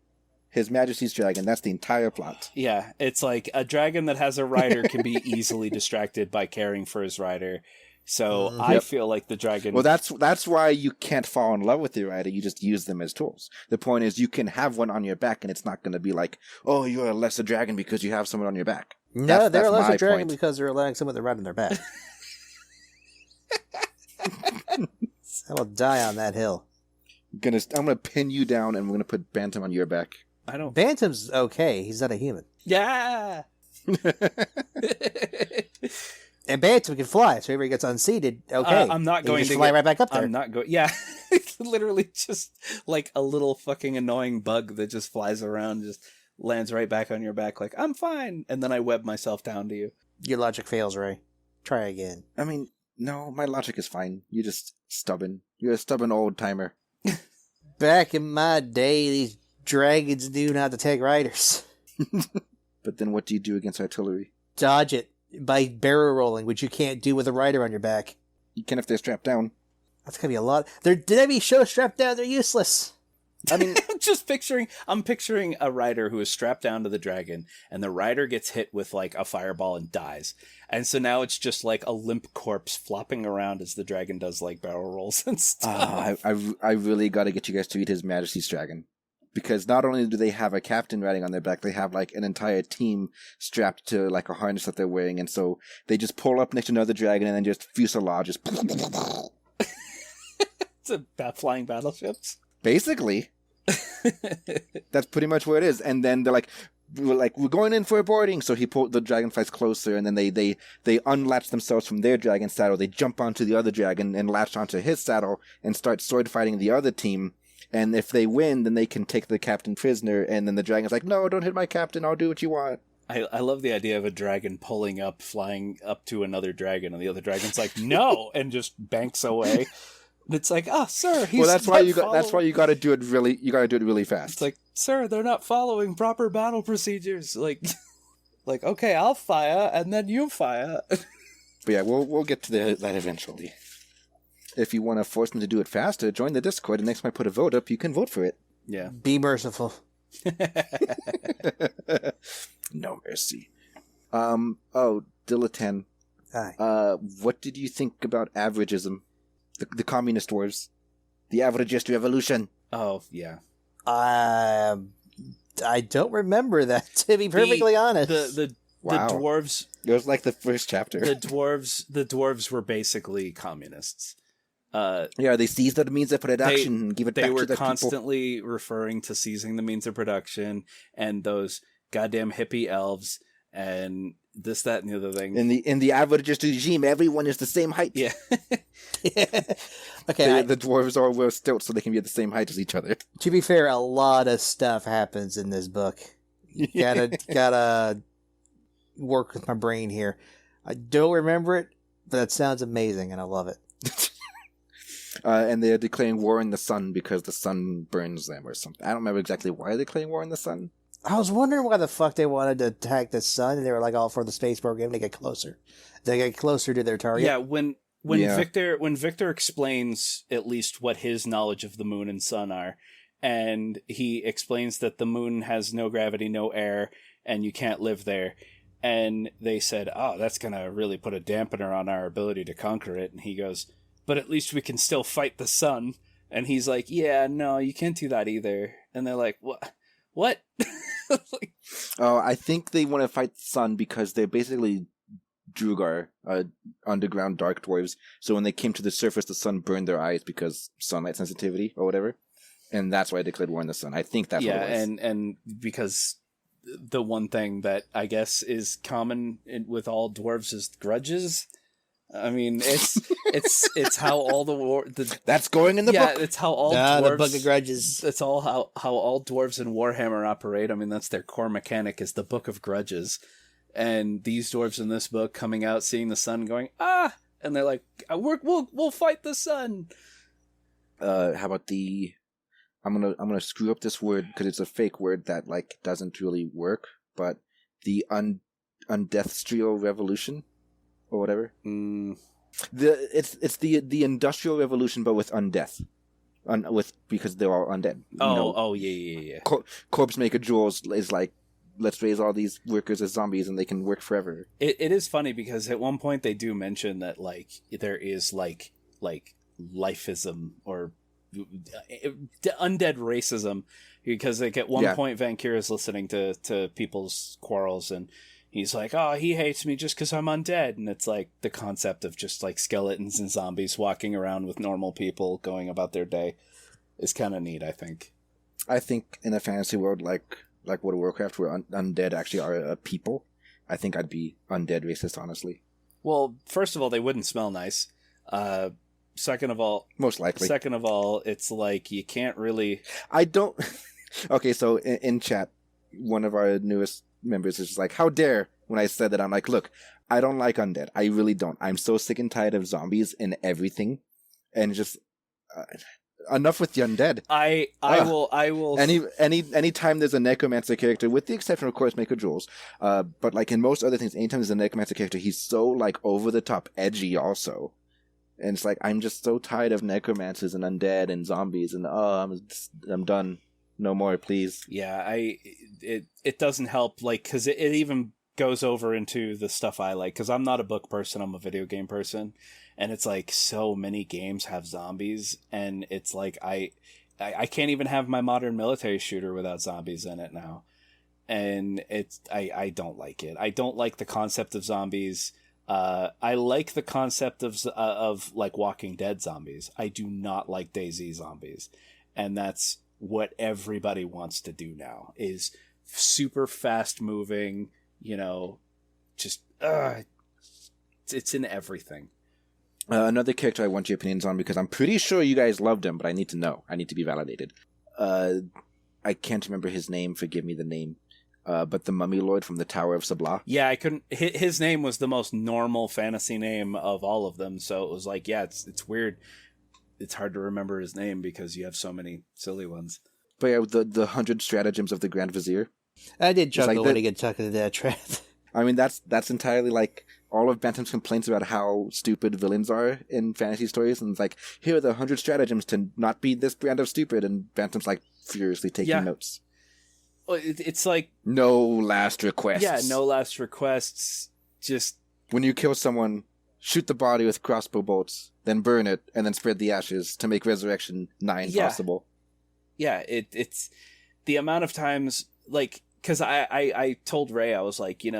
His Majesty's Dragon. That's the entire plot. Yeah, it's like a dragon that has a rider can be easily distracted by caring for his rider. So I feel like the dragon... Well, that's why you can't fall in love with your rider. You just use them as tools. The point is you can have one on your back, and it's not going to be like, oh, you're a lesser dragon because you have someone on your back. No, they're a lesser dragon because they're allowing someone to ride on their back. I will die on that hill. I'm gonna pin you down, and we're gonna put Bantam on your back. I don't... Bantam's okay. He's not a human. Yeah! And Bantam can fly, so whenever he gets unseated, okay. I'm not going to fly right back up there. I'm not going... Yeah. It's literally just like a little fucking annoying bug that just flies around, just lands right back on your back like, I'm fine. And then I web myself down to you. Your logic fails, Ray. Try again. I mean, no, my logic is fine. You're just stubborn. You're a stubborn old-timer. Back in my day, these dragons knew not to take riders. But then what do you do against artillery? Dodge it by barrel rolling, which you can't do with a rider on your back. You can if they're strapped down. That's gonna be a lot. Did any show strapped down? They're useless. I mean, I'm picturing a rider who is strapped down to the dragon, and the rider gets hit with like a fireball and dies. And so now it's just like a limp corpse flopping around as the dragon does like barrel rolls and stuff. I really got to get you guys to read His Majesty's Dragon. Because not only do they have a captain riding on their back, they have like an entire team strapped to like a harness that they're wearing, and so they just pull up next to another dragon and then just fuselage just. It's about flying battleships. Basically, that's pretty much what it is. And then they're like, we're going in for a boarding. So the dragon flies closer, and then they unlatch themselves from their dragon saddle. They jump onto the other dragon and latch onto his saddle and start sword fighting the other team. And if they win, then they can take the captain prisoner. And then the dragon's like, no, don't hit my captain. I'll do what you want. I love the idea of a dragon pulling up, flying up to another dragon, and the other dragon's like, no, and just banks away. And it's like, oh, sir, he's that's why you got to do it really fast. It's like, sir, they're not following proper battle procedures. Like, okay, I'll fire, and then you fire. But yeah, we'll get to that eventually. If you want to force them to do it faster, join the Discord, and next time I put a vote up, you can vote for it. Yeah. Be merciful. No mercy. Dilaten. Hi. What did you think about averagism? The communist wars? The averagist revolution? Oh, yeah. I don't remember that, to be perfectly honest. The dwarves... It was like the first chapter. The dwarves were basically communists. They seized the means of production and give it back to the people. They were constantly referring to seizing the means of production and those goddamn hippie elves and this, that, and the other thing. In the averagist regime, everyone is the same height. Yeah. Okay. The dwarves all wear stilts so they can be at the same height as each other. To be fair, a lot of stuff happens in this book. You gotta work with my brain here. I don't remember it, but that sounds amazing, and I love it. And they are declaring war on the sun because the sun burns them or something. I don't remember exactly why they're declaring war on the sun. I was wondering why the fuck they wanted to attack the sun, and they were like all for the space program to get closer. They get closer to their target. Yeah, when Victor explains at least what his knowledge of the moon and sun are, and he explains that the moon has no gravity, no air, and you can't live there. And they said, oh, that's going to really put a dampener on our ability to conquer it. And he goes, but at least we can still fight the sun. And he's like, yeah, no, you can't do that either. And they're like, what? I think they want to fight the sun because they're basically Drugar, underground dark dwarves. So when they came to the surface, the sun burned their eyes because sunlight sensitivity or whatever. And that's why I declared war on the sun. I think that's what it was. and because the one thing that I guess is common with all dwarves is grudges. I mean, it's how all the war. That's going in the book. Yeah, it's how all dwarves. The Book of Grudges. It's all how all dwarves in Warhammer operate. I mean, that's their core mechanic is the Book of Grudges, and these dwarves in this book coming out, seeing the sun, going and they're like, we'll fight the sun. How about the? I'm gonna screw up this word because it's a fake word that like doesn't really work. But the undeathstrial revolution. Or whatever. Mm. It's the industrial revolution, but with undeath. because they're all undead. Yeah. Corpse Maker Jules is like, let's raise all these workers as zombies and they can work forever. It is funny because at one point they do mention that like there is like lifism or undead racism, because like at one point Vainqueur is listening to people's quarrels and he's like, oh, he hates me just because I'm undead. And it's like the concept of just like skeletons and zombies walking around with normal people going about their day is kind of neat, I think. I think in a fantasy world like World of Warcraft, where undead actually are a people, I think I'd be undead racist, honestly. Well, first of all, they wouldn't smell nice. Second of all... Most likely. Second of all, it's like you can't really... I don't... Okay, so in chat, one of our newest members is just like, how dare when I said that. I'm like, look, I don't like undead. I really don't. I'm so sick and tired of zombies in everything. And just... enough with the undead. I will. Any time there's a necromancer character, with the exception of course Maker Jules, but like in most other things, anytime there's a necromancer character, he's so like over the top edgy also, and it's like I'm just so tired of necromancers and undead and zombies and I'm done. No more, please. Yeah, it doesn't help, like, because it even goes over into the stuff I like, because I'm not a book person, I'm a video game person. And it's like so many games have zombies, and it's like I can't even have my modern military shooter without zombies in it now. And I don't like it. I don't like the concept of zombies. I like the concept of like Walking Dead zombies. I do not like DayZ zombies. And that's what everybody wants to do now, is super fast moving, just it's in everything. Another character I want your opinions on, because I'm pretty sure you guys loved him, but I need to know. I need to be validated. I can't remember his name. Forgive me the name. But the Mummy Lord from the Tower of Sabla. Yeah, I couldn't... His name was the most normal fantasy name of all of them, so it was like, yeah, it's weird. It's hard to remember his name because you have so many silly ones. But yeah, the 100 stratagems of the Grand Vizier. I did chuckle when he get chucked into that trap. I mean, that's entirely like all of Bantam's complaints about how stupid villains are in fantasy stories, and it's like, here are the 100 stratagems to not be this brand of stupid, and Bantam's like furiously taking notes. Well, it's like... No last requests. Yeah, no last requests, just... When you kill someone, shoot the body with crossbow bolts, then burn it, and then spread the ashes to make resurrection nigh impossible. Yeah, it's... The amount of times, like... Because I told Ray, I was like, you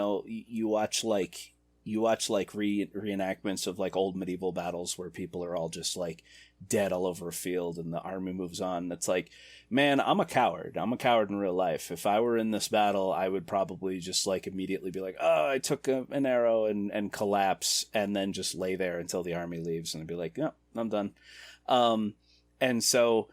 watch reenactments of like old medieval battles where people are all just like dead all over a field and the army moves on. It's like, man, I'm a coward. I'm a coward in real life. If I were in this battle, I would probably just like immediately be like, oh, I took an arrow and collapse, and then just lay there until the army leaves, and I'd be like, no, I'm done. And so...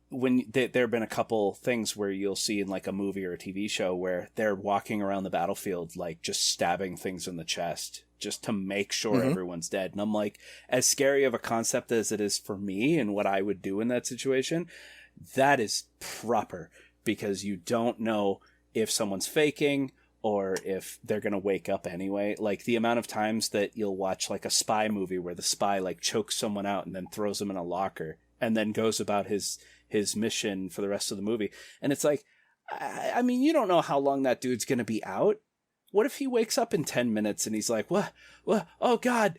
when there have been a couple things where you'll see in like a movie or a TV show where they're walking around the battlefield, like just stabbing things in the chest just to make sure everyone's dead. And I'm like, as scary of a concept as it is for me and what I would do in that situation, that is proper, because you don't know if someone's faking or if they're going to wake up anyway. Like the amount of times that you'll watch like a spy movie where the spy like chokes someone out and then throws them in a locker and then goes about his mission for the rest of the movie. And it's like, I mean, you don't know how long that dude's going to be out. What if he wakes up in 10 minutes and he's like, what? Oh God,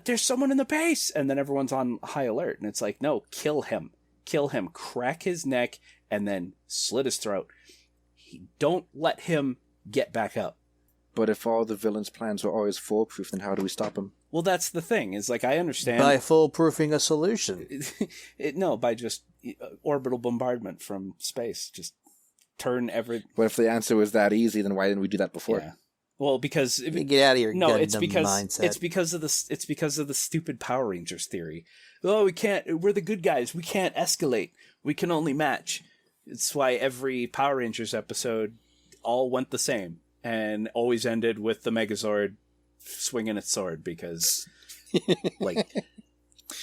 there's someone in the base. And then everyone's on high alert. And it's like, no, kill him, crack his neck, and then slit his throat. Don't let him get back up. But if all the villain's plans were always foolproof, then how do we stop him? Well, that's the thing, is like, I understand. By foolproofing a solution. No, by just orbital bombardment from space. Just turn every... But if the answer was that easy, then why didn't we do that before? Yeah. Well, because... Get out of your mindset. It's because of the stupid Power Rangers theory. Oh, we're the good guys. We can't escalate. We can only match. It's why every Power Rangers episode all went the same and always ended with the Megazord swinging its sword, because like...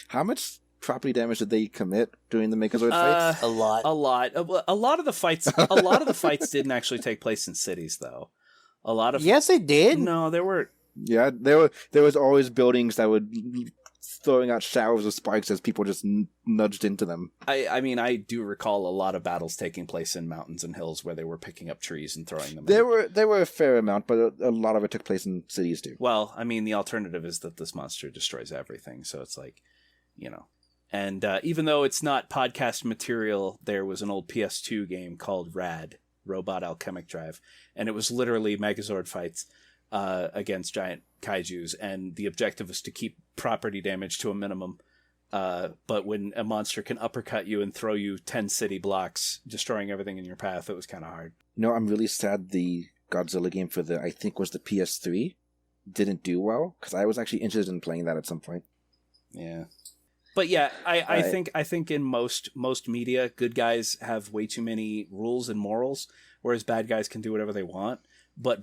How much property damage did they commit during the Megazord fights? A lot. A lot of the fights didn't actually take place in cities, though. A lot of... Yes, they did. No, there were... Yeah, there was always buildings that would throwing out showers of sparks as people just nudged into them. I mean, I do recall a lot of battles taking place in mountains and hills where they were picking up trees and throwing them. There were a fair amount, but a lot of it took place in cities too. Well, I mean, the alternative is that this monster destroys everything, so it's like, And even though it's not podcast material, there was an old PS2 game called Rad, Robot Alchemic Drive, and it was literally Megazord fights against giant kaijus, and the objective was to keep property damage to a minimum. But when a monster can uppercut you and throw you 10 city blocks, destroying everything in your path, it was kind of hard. I'm really sad the Godzilla game for I think was the PS3 didn't do well, because I was actually interested in playing that at some point. Yeah. But yeah, I think in most media, good guys have way too many rules and morals, whereas bad guys can do whatever they want. But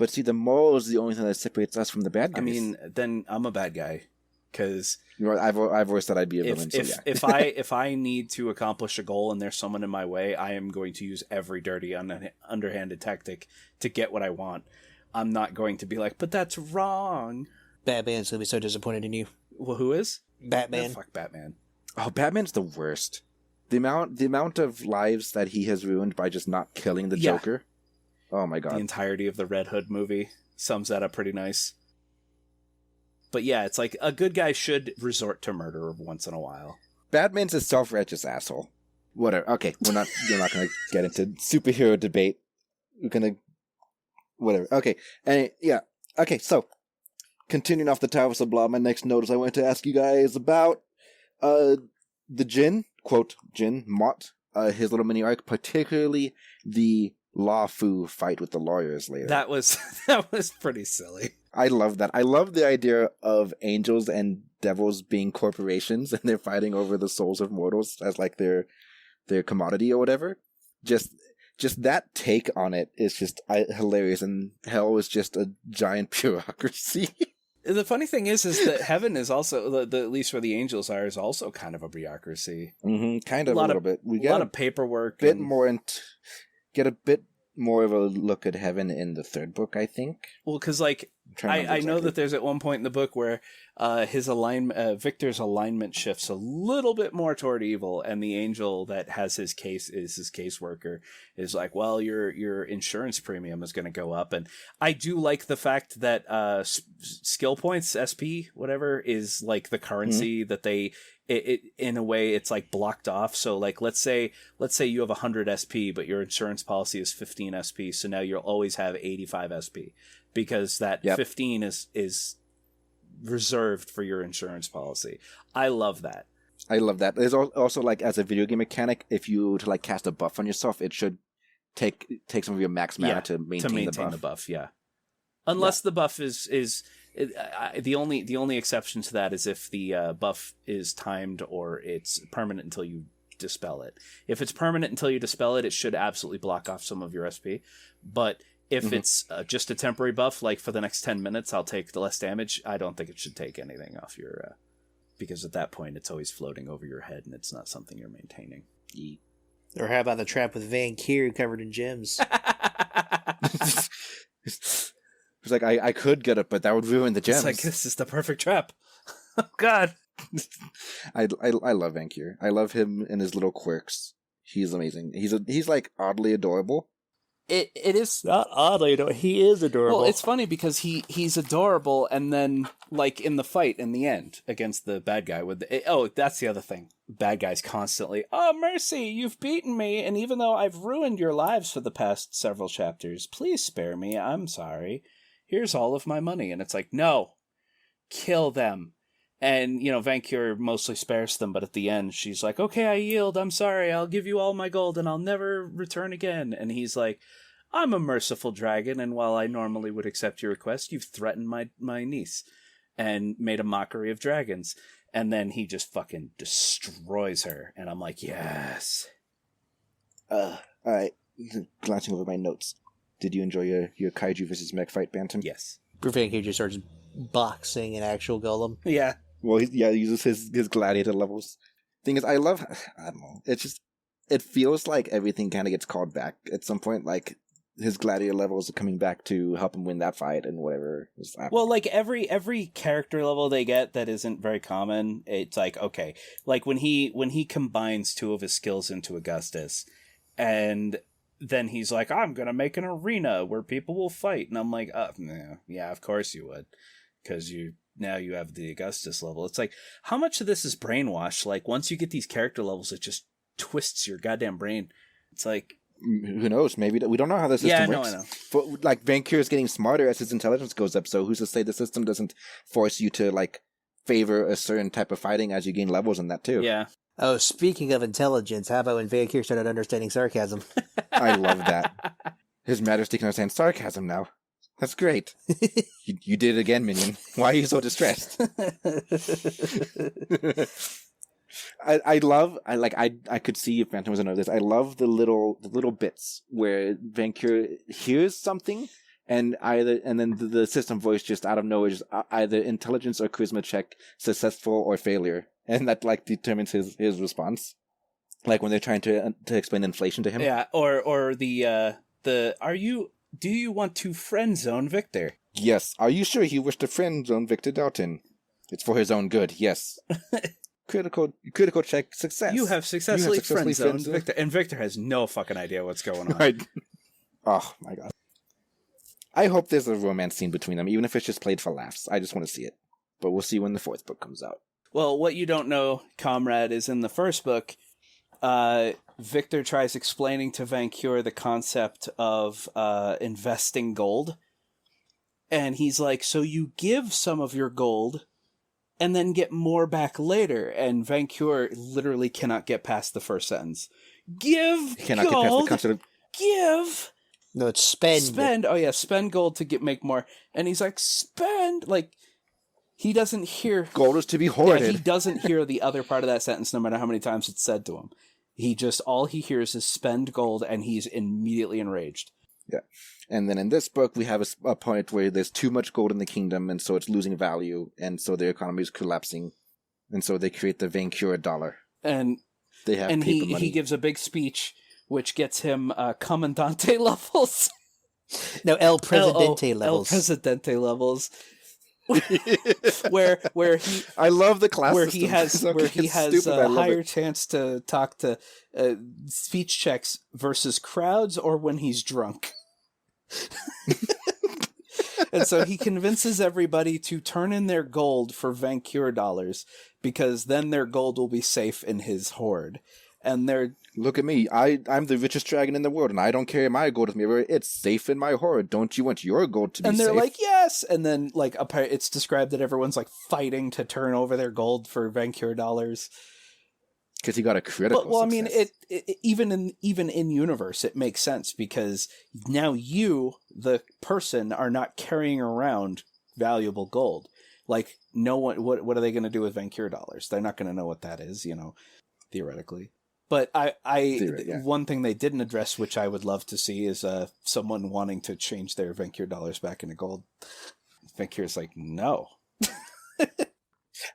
see, the moral is the only thing that separates us from the bad guys. I mean, then I'm a bad guy, because I've always said I'd be a villain. If I need to accomplish a goal and there's someone in my way, I am going to use every dirty, underhanded tactic to get what I want. I'm not going to be like, but that's wrong. Batman's gonna be so disappointed in you. Well, who is? Batman. Fuck Batman. Oh, Batman's the worst. The amount of lives that he has ruined by just not killing the Joker. Oh my god. The entirety of the Red Hood movie sums that up pretty nice. But yeah, it's like a good guy should resort to murder once in a while. Batman's a self-righteous asshole. Whatever. Okay, we're not going to get into superhero debate. We're going to whatever. Okay. And yeah. Okay, so continuing off the Towers of Blah, my next note is I wanted to ask you guys about the Jin, quote, Jin, Mott, his little mini arc, particularly the Law Fu fight with the lawyers later. That was pretty silly. I love that. I love the idea of angels and devils being corporations and they're fighting over the souls of mortals as like their commodity or whatever. Just that take on it is just hilarious, and hell is just a giant bureaucracy. The funny thing is that heaven is also, at least where the angels are, is also kind of a bureaucracy. Mm-hmm, kind of a little bit. We get a lot of paperwork. Get a bit more of a look at heaven in the third book, I think. Well, because I know that there's at one point in the book where his Victor's alignment shifts a little bit more toward evil, and the angel that has his case is his caseworker is like, well, your insurance premium is going to go up. And I do like the fact that skill points, SP, whatever, is like the currency that they. It in a way it's like blocked off. So like let's say you have 100 SP, but your insurance policy is 15 SP. So now you'll always have 85 SP because that 15 is reserved for your insurance policy. I love that. There's also like as a video game mechanic, if you were to like cast a buff on yourself, it should take some of your max mana to maintain the buff. Yeah. Unless the buff is the only exception to that is if the buff is timed or it's permanent until you dispel it. If it's permanent until you dispel it, it should absolutely block off some of your SP. But if it's just a temporary buff, like for the next 10 minutes, I'll take the less damage. I don't think it should take anything off your, because at that point it's always floating over your head and it's not something you're maintaining. Or how about the trap with Vainqueur covered in gems? It's like, I could get it, but that would ruin the gems. It's like, this is the perfect trap. Oh, God. I love Vainqueur. I love him and his little quirks. He's amazing. He's like oddly adorable. It is not oddly adorable. He is adorable. Well, it's funny because he's adorable, and then like in the fight in the end against the bad guy that's the other thing. Bad guys constantly, oh mercy, you've beaten me, and even though I've ruined your lives for the past several chapters, please spare me. I'm sorry. Here's all of my money. And it's like, no, kill them. And, Vainqueur mostly spares them, but at the end, she's like, okay, I yield. I'm sorry. I'll give you all my gold and I'll never return again. And he's like, I'm a merciful dragon, and while I normally would accept your request, you've threatened my niece and made a mockery of dragons. And then he just fucking destroys her. And I'm like, yes. All right. Glancing over my notes. Did you enjoy your kaiju versus mech fight, Bantam? Yes. Vainqueur just starts boxing an actual golem. Yeah. Well, he uses his gladiator levels. Thing is, I don't know. It feels like everything kind of gets called back at some point. Like, his gladiator levels are coming back to help him win that fight and whatever is happening. Well, like every character level they get that isn't very common, it's like, okay, like when he combines two of his skills into Augustus, and then he's like, I'm gonna make an arena where people will fight, and I'm like, yeah, of course you would, because now you have the Augustus level. It's like, how much of this is brainwash? Like, once you get these character levels, it just twists your goddamn brain. It's like, who knows? Maybe we don't know how the system works. I know. But like Vainqueur is getting smarter as his intelligence goes up. So who's to say the system doesn't force you to like favor a certain type of fighting as you gain levels in that too? Yeah. Oh, speaking of intelligence, how about when Vainqueur started understanding sarcasm? I love that. His Majesty can understand sarcasm now. That's great. You did it again, Minion. Why are you so distressed? I could see if Phantom was another this. I love the little bits where Vainqueur hears something and then the system voice just out of nowhere just either intelligence or charisma check successful or failure, and that like determines his response. Like when they're trying to explain inflation to him. Yeah, or do you want to friend zone Victor? Yes. Are you sure you wish to friend zone Victor Dalton? It's for his own good. Yes. Critical check success. You have successfully friend zoned Victor, and Victor has no fucking idea what's going on. Right. Oh my god. I hope there's a romance scene between them, even if it's just played for laughs. I just want to see it. But we'll see when the fourth book comes out. Well, what you don't know, comrade, is in the first book, Victor tries explaining to Vainqueur the concept of investing gold. And he's like, so you give some of your gold and then get more back later. And Vainqueur literally cannot get past the first sentence. Give cannot gold, get past the concept of... give... No, it's spend. Spend. Oh yeah, spend gold to make more. And he's like, spend. Like, he doesn't hear gold is to be hoarded. Yeah, he doesn't hear the other part of that sentence, no matter how many times it's said to him. All he hears is spend gold, and he's immediately enraged. Yeah, and then in this book we have a point where there's too much gold in the kingdom, and so it's losing value, and so their economy is collapsing, and so they create the Vainqueur dollar. And they have paper money. He gives a big speech, which gets him Comandante levels. No, El Presidente levels. El Presidente levels. where he, I love the class where system. he has okay, where he has a higher it. chance to talk to speech checks versus crowds, or when he's drunk. And so he convinces everybody to turn in their gold for Vainqueur dollars, because then their gold will be safe in his hoard. And they're... Look at me. I'm the richest dragon in the world, and I don't carry my gold with me. It's safe in my hoard. Don't you want your gold to be safe? And they're like, yes! And then like it's described that everyone's like fighting to turn over their gold for Vainqueur dollars. Because he got a critical Well, I mean, success. it even in universe, it makes sense, because now you, the person, are not carrying around valuable gold. Like, no one... What are they going to do with Vainqueur dollars? They're not going to know what that is, theoretically. But one thing they didn't address, which I would love to see, is someone wanting to change their Vainqueur dollars back into gold. Vainqueur's like, no.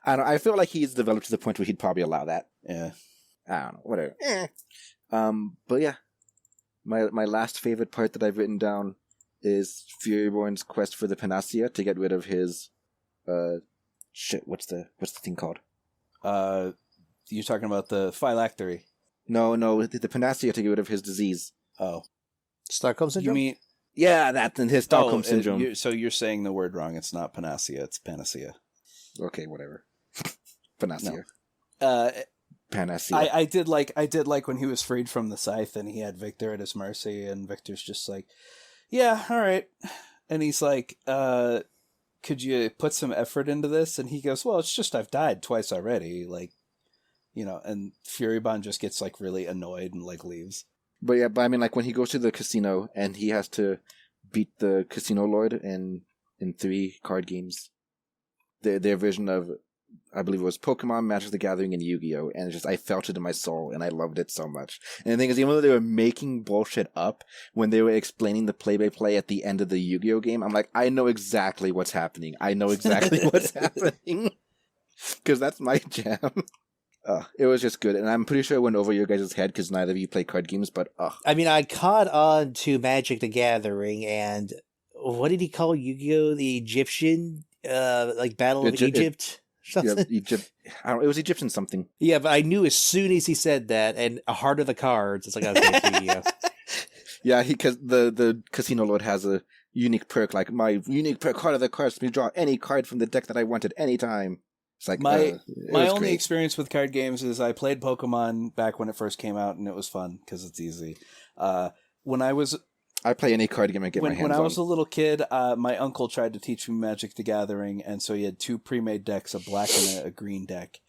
I feel like he's developed to the point where he'd probably allow that. Yeah. I don't know, whatever. But yeah, my last favorite part that I've written down is Furyborn's quest for the Panacea to get rid of his what's the thing called? You're talking about the phylactery. No, the Panacea to get rid of his disease. Oh. Stockholm Syndrome? You mean... Yeah, that and his Stockholm Syndrome. So you're saying the word wrong. It's not Panacea, it's Panacea. Okay, whatever. Panacea. No. Panacea. I did like when he was freed from the scythe and he had Victor at his mercy, and Victor's just like, yeah, all right. And he's like, could you put some effort into this? And he goes, well, it's just I've died twice already. Like, and Furybond just gets like really annoyed and like leaves. But I mean, like when he goes to the casino and he has to beat the casino lord in 3 card games, their version of, I believe it was Pokemon, Magic the Gathering, and Yu-Gi-Oh! And I felt it in my soul, and I loved it so much. And the thing is, even though they were making bullshit up when they were explaining the play-by-play at the end of the Yu-Gi-Oh! Game, I'm like, I know exactly what's happening. I know exactly what's happening. Because that's my jam. It was just good, and I'm pretty sure it went over your guys' head because neither of you play card games. But I mean, I caught on to Magic the Gathering, and what did he call Yu-Gi-Oh? The Egyptian, like Battle of Egypt. Yeah, Egypt. It was Egyptian something. Yeah, but I knew as soon as he said that, and Heart of the Cards, it's like, okay, it's Yu-Gi-Oh. Yeah, because the Casino Lord has a unique perk, like my unique perk Heart of the Cards lets me draw any card from the deck that I want at any time. It's like my only great. experience with card games is I played Pokemon back when it first came out, and it was fun because it's easy. I play any card game I get my hands on. When I was a little kid, my uncle tried to teach me Magic the Gathering, and so he had 2 pre-made decks, a black and a green deck.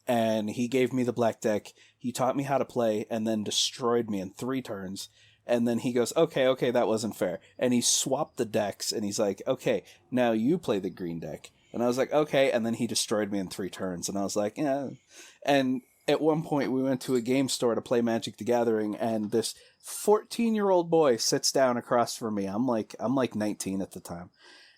And he gave me the black deck. He taught me how to play, and then destroyed me in 3 turns. And then he goes, okay, that wasn't fair. And he swapped the decks, and he's like, okay, now you play the green deck. And I was like, okay. And then he destroyed me in 3 turns. And I was like, yeah. And at one point, we went to a game store to play Magic the Gathering. And this 14-year-old boy sits down across from me. I'm like 19 at the time.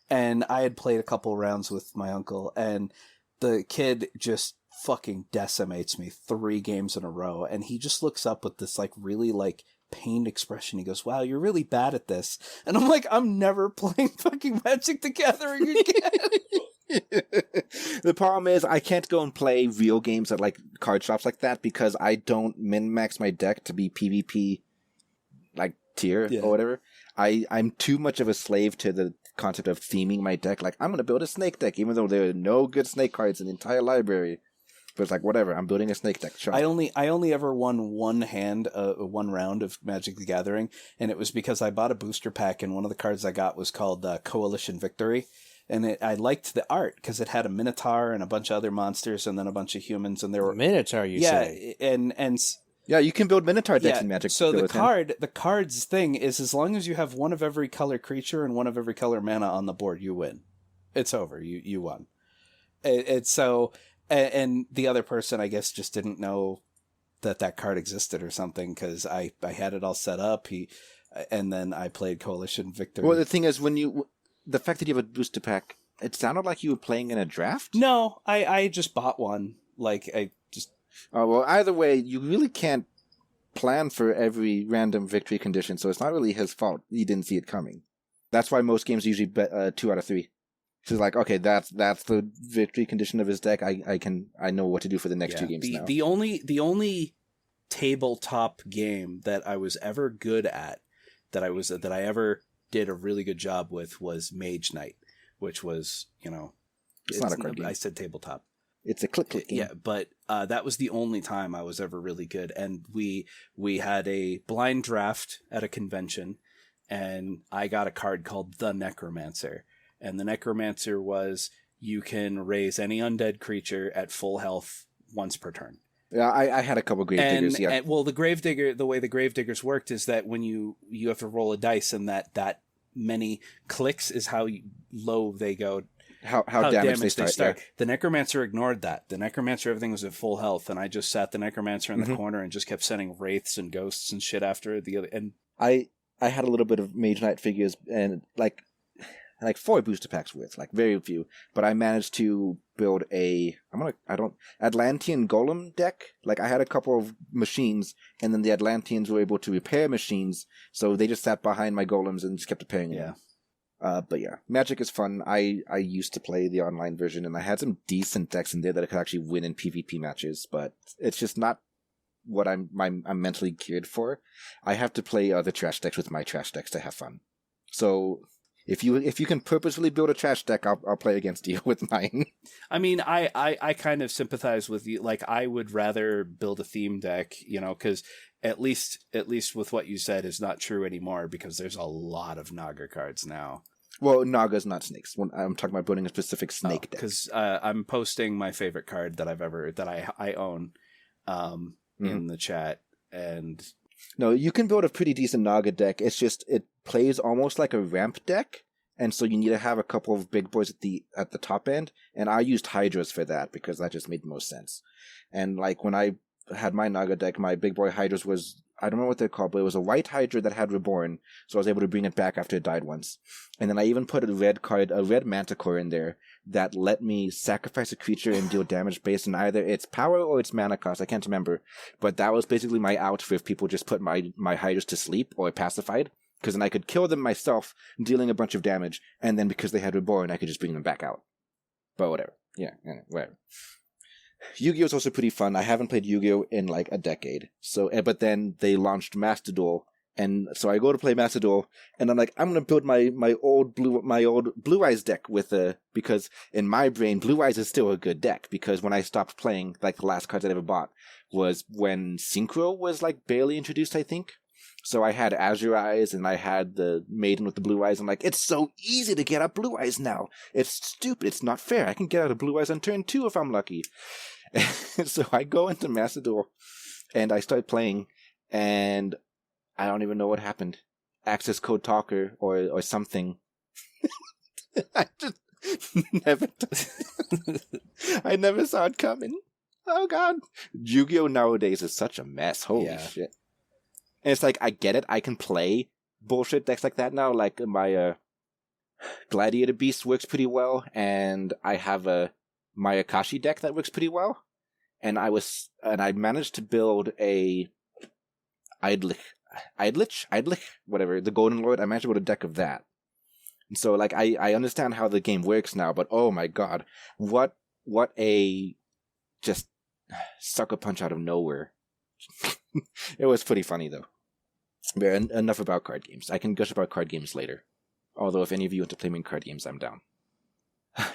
And I had played a couple rounds with my uncle. And the kid just fucking decimates me 3 games in a row. And he just looks up with this like really like pained expression. He goes, wow, you're really bad at this. And I'm like, I'm never playing fucking Magic the Gathering again. The problem is I can't go and play real games at like card shops like that because I don't min-max my deck to be PvP like tier or whatever. I'm too much of a slave to the concept of theming my deck. Like, I'm going to build a snake deck even though there are no good snake cards in the entire library. But it's like, whatever, I'm building a snake deck. Sure. I only ever won one round of Magic the Gathering, and it was because I bought a booster pack, and one of the cards I got was called Coalition Victory. And I liked the art because it had a Minotaur and a bunch of other monsters and then a bunch of humans. And there were Minotaur, you say? Yeah, you can build Minotaur decks in Magic. So the card's thing is as long as you have one of every color creature and one of every color mana on the board, you win. It's over. You won. It's so... And the other person, I guess, just didn't know that card existed or something because I had it all set up. And then I played Coalition Victory. Well, the thing is, the fact that you have a booster pack, it sounded like you were playing in a draft? No, I just bought one. Like, I just... Oh, well, either way, you really can't plan for every random victory condition, so it's not really his fault he didn't see it coming. That's why most games usually bet 2 out of 3. So it's like, okay, that's the victory condition of his deck. I know what to do for the next 2 games now. The only tabletop game that I was ever good at, that I ever did a really good job with, was Mage Knight, which was, it's not a card game. I said tabletop. It's a click game. Yeah, but that was the only time I was ever really good. And we had a blind draft at a convention, and I got a card called the Necromancer. And the Necromancer was, you can raise any undead creature at full health once per turn. Yeah, I had a couple Gravediggers, yeah. Well, the way the Gravediggers worked is that when you have to roll a dice, and that many clicks is how low they go. How damaged they start. Yeah. The Necromancer ignored that. The Necromancer, everything was at full health, and I just sat the Necromancer in the corner and just kept sending wraiths and ghosts and shit after the other. And I had a little bit of Mage Knight figures, and like 4 booster packs with, like very few, but I managed to build Atlantean Golem deck. Like, I had a couple of machines, and then the Atlanteans were able to repair machines, so they just sat behind my golems and just kept repairing them. But yeah, Magic is fun. I used to play the online version, and I had some decent decks in there that I could actually win in PvP matches, but it's just not what I'm mentally geared for. I have to play the trash decks with my trash decks to have fun. So if you can purposefully build a trash deck, I'll play against you with mine. I mean, I kind of sympathize with you. Like, I would rather build a theme deck, because at least with what you said is not true anymore, because there's a lot of Naga cards now. Well, Naga's not snakes. I'm talking about building a specific snake deck. Because I'm posting my favorite card that I own in the chat, and no, you can build a pretty decent Naga deck. It's just it plays almost like a ramp deck, and so you need to have a couple of big boys at the top end. And I used Hydras for that because that just made the most sense. And like when I had my Naga deck, my big boy Hydras was I don't know what they're called, but it was a white Hydra that had reborn, so I was able to bring it back after it died once. And then I even put a red Manticore in there that let me sacrifice a creature and deal damage based on either its power or its mana cost. I can't remember. But that was basically my out for if people just put my Hydras to sleep or pacified. Because then I could kill them myself, dealing a bunch of damage, and then because they had reborn, I could just bring them back out. But whatever. Yeah, whatever. Yu-Gi-Oh! Is also pretty fun. I haven't played Yu-Gi-Oh! In like a decade. So, but then they launched Master Duel, and so I go to play Master Duel, and I'm like, I'm gonna build my old Blue Eyes deck because in my brain, Blue Eyes is still a good deck, because when I stopped playing, like the last cards I ever bought was when Synchro was like barely introduced, I think. So I had Azure Eyes, and I had the Maiden with the Blue Eyes. I'm like, it's so easy to get out Blue Eyes now. It's stupid. It's not fair. I can get out of Blue Eyes on turn 2 if I'm lucky. So I go into Master Duel, and I start playing, and I don't even know what happened. Access code talker or something. I just never... I never saw it coming. Oh, God. Yu-Gi-Oh! Nowadays is such a mess. Holy shit. And it's like, I get it. I can play bullshit decks like that now. Like, my Gladiator Beast works pretty well, and I have a Mayakashi deck that works pretty well. And I managed to build a Eidlich, whatever, the Golden Lord. I managed to build a deck of that. And so, like, I understand how the game works now, but oh my God, what a just sucker punch out of nowhere. It was pretty funny, though. But enough about card games. I can gush about card games later. Although, if any of you want to play me in card games, I'm down.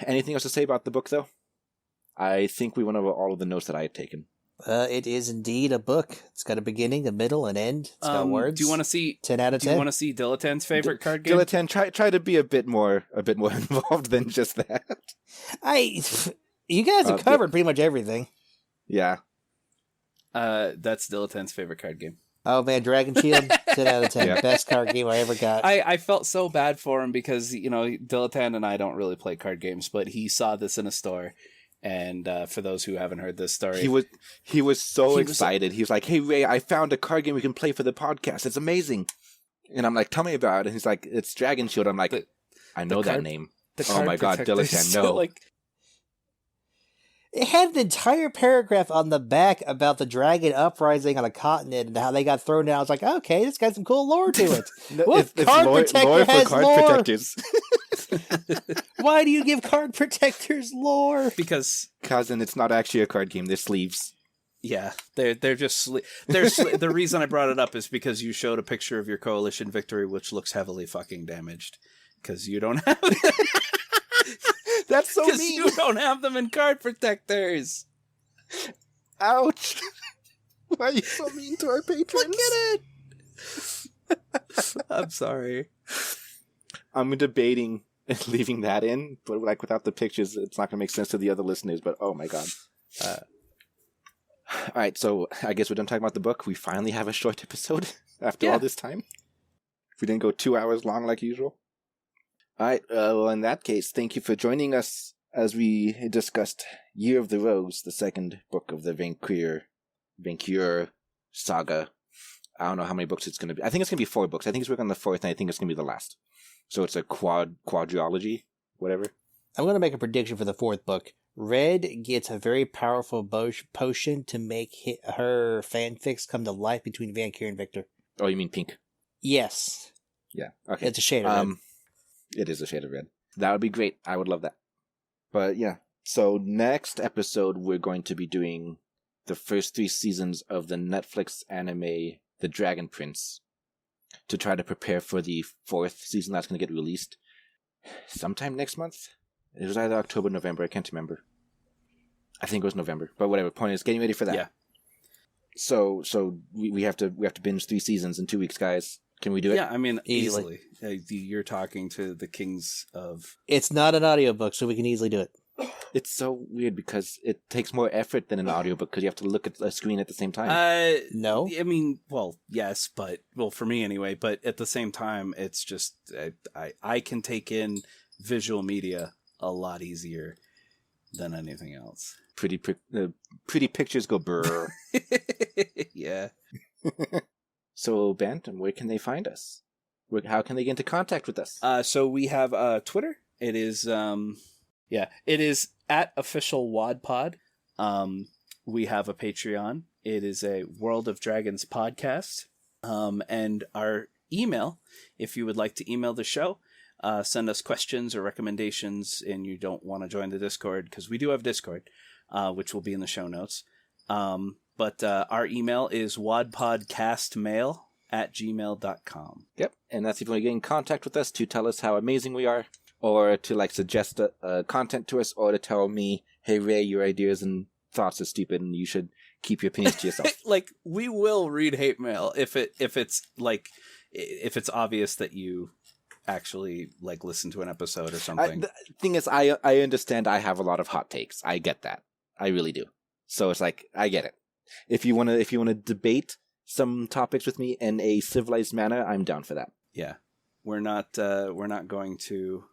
Anything else to say about the book, though? I think we went over all of the notes that I had taken. It is indeed a book. It's got a beginning, a middle, an end. It's got words. Do you want to see 10 out of 10? Do you want to see Dilettant's favorite card game? Dilettant, try to be a bit more involved than just that. You guys have covered pretty much everything. Yeah. That's Dilettant's favorite card game. Oh man, Dragon Shield, 10 out of 10. Yeah. Best card game I ever got. I felt so bad for him because, Dilettant and I don't really play card games, but he saw this in a store. And for those who haven't heard this story, he was so excited. He was like, "Hey Ray, I found a card game we can play for the podcast. It's amazing." And I'm like, "Tell me about it." And he's like, "It's Dragon Shield." I'm like, "I know that name." Oh my God, Dilettant, no. It had an entire paragraph on the back about the dragon uprising on a continent and how they got thrown down. I was like, okay, this got some cool lore to it. What card protector has card lore? Protectors. Why do you give card protectors lore? Because cousin, it's not actually a card game. They're sleeves. Yeah, they're just the reason I brought it up is because you showed a picture of your coalition victory, which looks heavily fucking damaged because you don't have it. That's so mean. You don't have them in card protectors. Ouch. Why are you so mean to our patrons? Look at it. I'm sorry. I'm debating leaving that in, but like without the pictures, it's not going to make sense to the other listeners, but oh my God. All right, so I guess we're done talking about the book. We finally have a short episode after all this time. We didn't go 2 hours long like usual. All right, well, in that case, thank you for joining us as we discussed Year of the Rose, the second book of the Vainqueur saga. I don't know how many books it's going to be. I think it's going to be 4 books. I think it's working on the 4th, and I think it's going to be the last. So it's a quadrilogy, whatever. I'm going to make a prediction for the 4th book. Red gets a very powerful potion to make her fanfics come to life between Vainqueur and Victor. Oh, you mean pink? Yes. Yeah, okay. It's a shade of red. It is a shade of red. That would be great. I would love that. But yeah, so next episode we're going to be doing the first 3 seasons of the Netflix anime The Dragon Prince to try to prepare for the 4th season that's going to get released sometime next month. It was either October, November. I can't remember. I think it was November. But whatever. Point is, getting ready for that. Yeah. So we have to binge 3 seasons in 2 weeks, guys. Can we do it? Yeah, I mean, easily. You're talking to the kings of... It's not an audiobook, so we can easily do it. It's so weird because it takes more effort than an audiobook because you have to look at a screen at the same time. No? I mean, well, yes, but... Well, for me anyway, but at the same time, it's just... I can take in visual media a lot easier than anything else. Pretty pictures go brr. Yeah. So, Bantam, where can they find us? How can they get into contact with us? So we have Twitter. It is it is at official WADpod. We have a Patreon. It is a World of Dragons podcast. And our email, if you would like to email the show, send us questions or recommendations, and you don't want to join the Discord, because we do have Discord, which will be in the show notes. But our email is wadpodcastmail@gmail.com. Yep, and that's if you want to get in contact with us to tell us how amazing we are, or to suggest content to us, or to tell me, hey Ray, your ideas and thoughts are stupid and you should keep your opinions to yourself. We will read hate mail if it's obvious that you actually listen to an episode or something. The thing is, I understand I have a lot of hot takes. I get that. I really do. So it's I get it. If you wanna debate some topics with me in a civilized manner, I'm down for that. Yeah, we're not going to,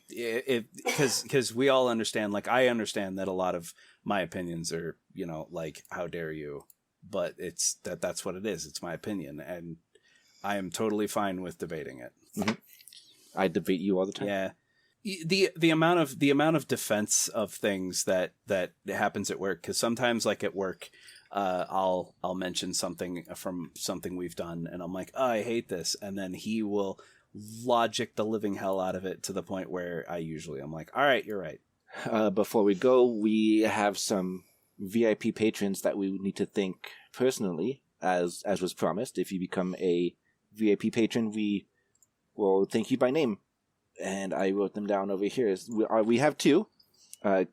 because we all understand. I understand that a lot of my opinions are, how dare you? But that's what it is. It's my opinion, and I am totally fine with debating it. Mm-hmm. I debate you all the time. Yeah. The amount of defense of things that happens at work, because sometimes at work, I'll mention something from something we've done, and I'm like, oh, I hate this, and then he will logic the living hell out of it to the point where I'm like, all right, you're right. Before we go, we have some VIP patrons that we need to thank personally, as was promised. If you become a VIP patron, we will thank you by name. And I wrote them down over here. We have two,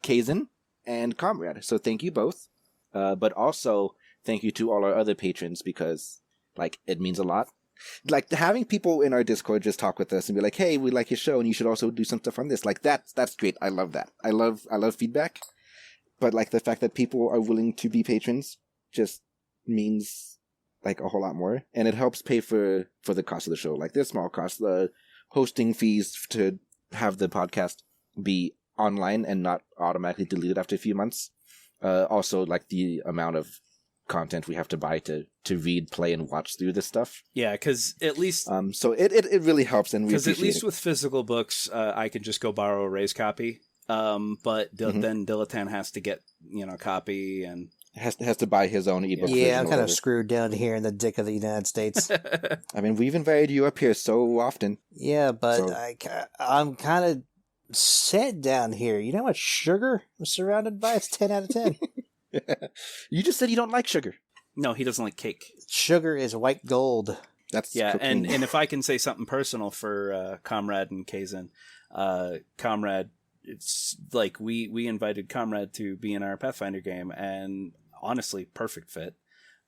Kazan and Comrade. So thank you both. But also thank you to all our other patrons, because it means a lot. Having people in our Discord just talk with us and be like, hey, we like your show and you should also do some stuff on this. That's great. I love that. I love feedback. But the fact that people are willing to be patrons just means a whole lot more. And it helps pay for the cost of the show. There's small costs, the hosting fees to have the podcast be online and not automatically deleted after a few months. Also, the amount of content we have to buy to read, play, and watch through this stuff. Yeah, because at least... so it really helps, and we appreciate it. Because at least with physical books, I can just go borrow a Ray's copy. But then Dilettante has to get, a copy, and... Has to buy his own ebook. Yeah, I'm kind of screwed down here in the dick of the United States. I mean, we've invited you up here so often. Yeah, but I'm kind of set down here. You know how much sugar I'm surrounded by? It's 10 out of 10. You just said you don't like sugar. No, he doesn't like cake. Sugar is white gold. That's and if I can say something personal for Comrade and Kazan, Comrade, it's we invited Comrade to be in our Pathfinder game, and honestly, perfect fit.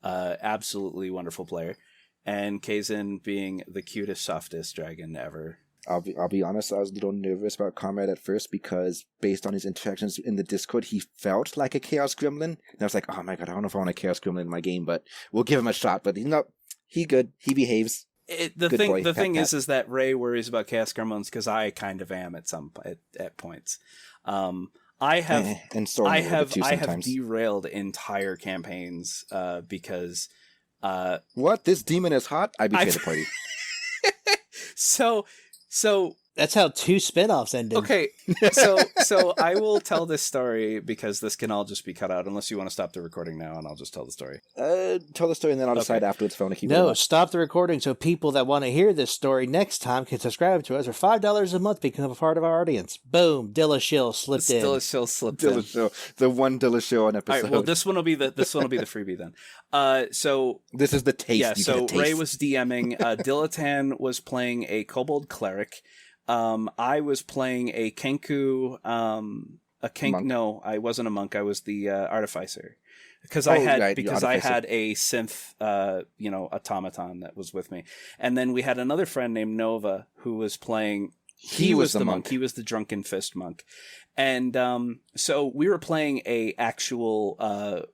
Absolutely wonderful player. And Kazan being the cutest, softest dragon ever. I'll be honest, I was a little nervous about Comrade at first, because based on his interactions in the Discord, he felt like a Chaos Gremlin. And I was like, oh my god, I don't know if I want a Chaos Gremlin in my game, but we'll give him a shot. But he good. He behaves. The thing is that Ray worries about Chaos Gremlins, because I kind of am at points. I have derailed entire campaigns because what, this demon is hot? I betrayed the party. So that's how 2 spinoffs ended. Okay, so I will tell this story, because this can all just be cut out, unless you want to stop the recording now, and I'll just tell the story. Tell the story, and then I'll decide afterwards if I want to keep it. No, stop the recording so people that want to hear this story next time can subscribe to us for $5 a month, become a part of our audience. Boom, Dillashill slipped in. Dillashill slipped in. The one Dillashill on episode. All right, well, this one will be the freebie then. So this is the taste. Yeah, so Ray was DMing. Dilettante was playing a kobold cleric. I was playing a Kenku, monk? No, I wasn't a monk. I was the artificer, because I had a synth, automaton that was with me, and then we had another friend named Nova who was playing. He was the monk. He was the drunken fist monk, and so we were playing a actual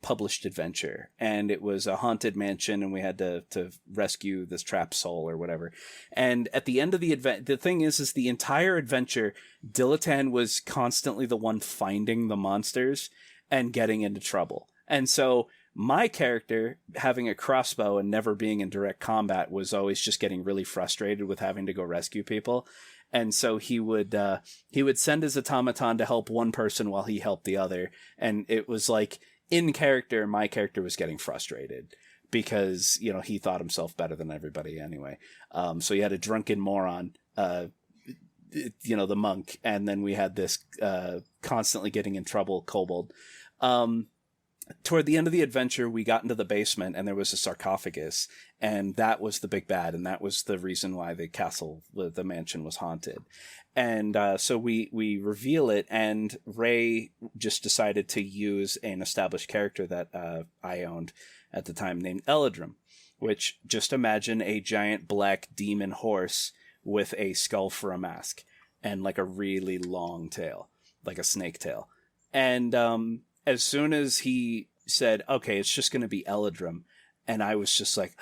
published adventure, and it was a haunted mansion, and we had to rescue this trapped soul or whatever. And at the end of the event, the thing is the entire adventure, Dilettante was constantly the one finding the monsters and getting into trouble. And so My character, having a crossbow and never being in direct combat, was always just getting really frustrated with having to go rescue people. And so he would send his automaton to help one person while he helped the other. And it was like, in character, my character was getting frustrated because, you know, he thought himself better than everybody anyway. So he had a drunken moron, you know, the monk. And then we had this constantly getting in trouble kobold. Toward the end of the adventure, we got into the basement and there was a sarcophagus, and that was the big bad. And that was the reason why the castle, the mansion, was haunted. And so we reveal it, and Ray just decided to use an established character that I owned at the time named Eladrim, which, just imagine a giant black demon horse with a skull for a mask and like a really long tail, like a snake tail. And as soon as he said, okay, it's just going to be Eladrim, and I was just like,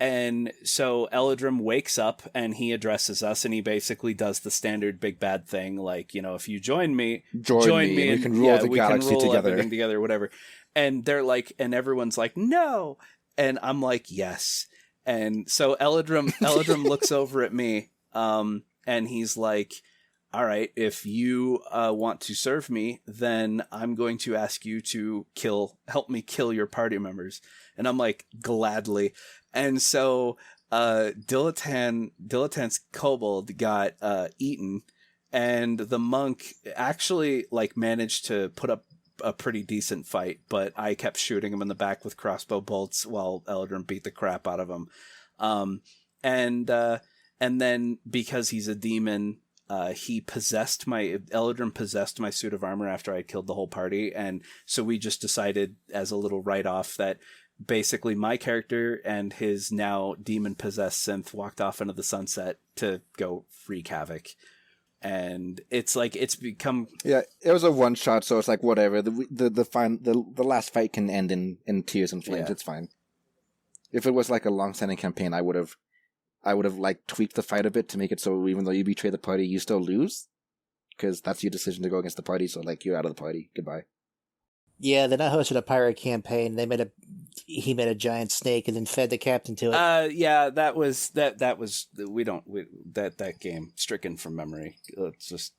and so Eladrim wakes up and he addresses us, and he basically does the standard big bad thing, like, you know, if you join me, and we can rule the galaxy together. Everything together, whatever. And they're like, and everyone's like, no, and I'm like, yes. And so Eladrim looks over at me, and he's like, all right, if you want to serve me, then I'm going to ask you to help me kill your party members. And I'm like, gladly. And so Dilettant's kobold got eaten, and the monk actually like managed to put up a pretty decent fight, but I kept shooting him in the back with crossbow bolts while Eladrim beat the crap out of him. And then because he's a demon, Eladrim possessed my suit of armor after I killed the whole party. And so we just decided as a little write-off that basically my character and his now demon-possessed synth walked off into the sunset to go wreak havoc. And it's like, it's become... Yeah, it was a one-shot, so it's like, whatever. The last fight can end in tears and flames. Yeah. It's fine. If it was like a long-standing campaign, I would have like tweaked the fight a bit to make it so even though you betray the party, you still lose. Because that's your decision to go against the party, so like, you're out of the party. Goodbye. Yeah, then I hosted a pirate campaign. He made a giant snake and then fed the captain to it. Yeah, that was that game stricken from memory. It's just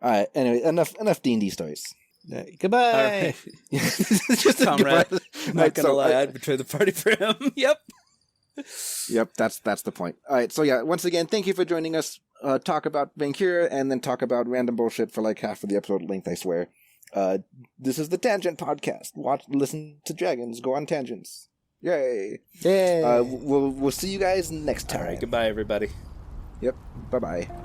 all right. Anyway, enough D&D stories. Goodbye. Right. Just comrade. Not gonna lie, I'd betray the party for him. Yep. Yep, that's the point. All right, so yeah, once again, thank you for joining us. Talk about Vainqueur and then talk about random bullshit for like half of the episode length, I swear. This is the Tangent Podcast. Listen to dragons, go on tangents. Yay! Yay! We'll see you guys next time. All right, goodbye, everybody. Yep, bye-bye.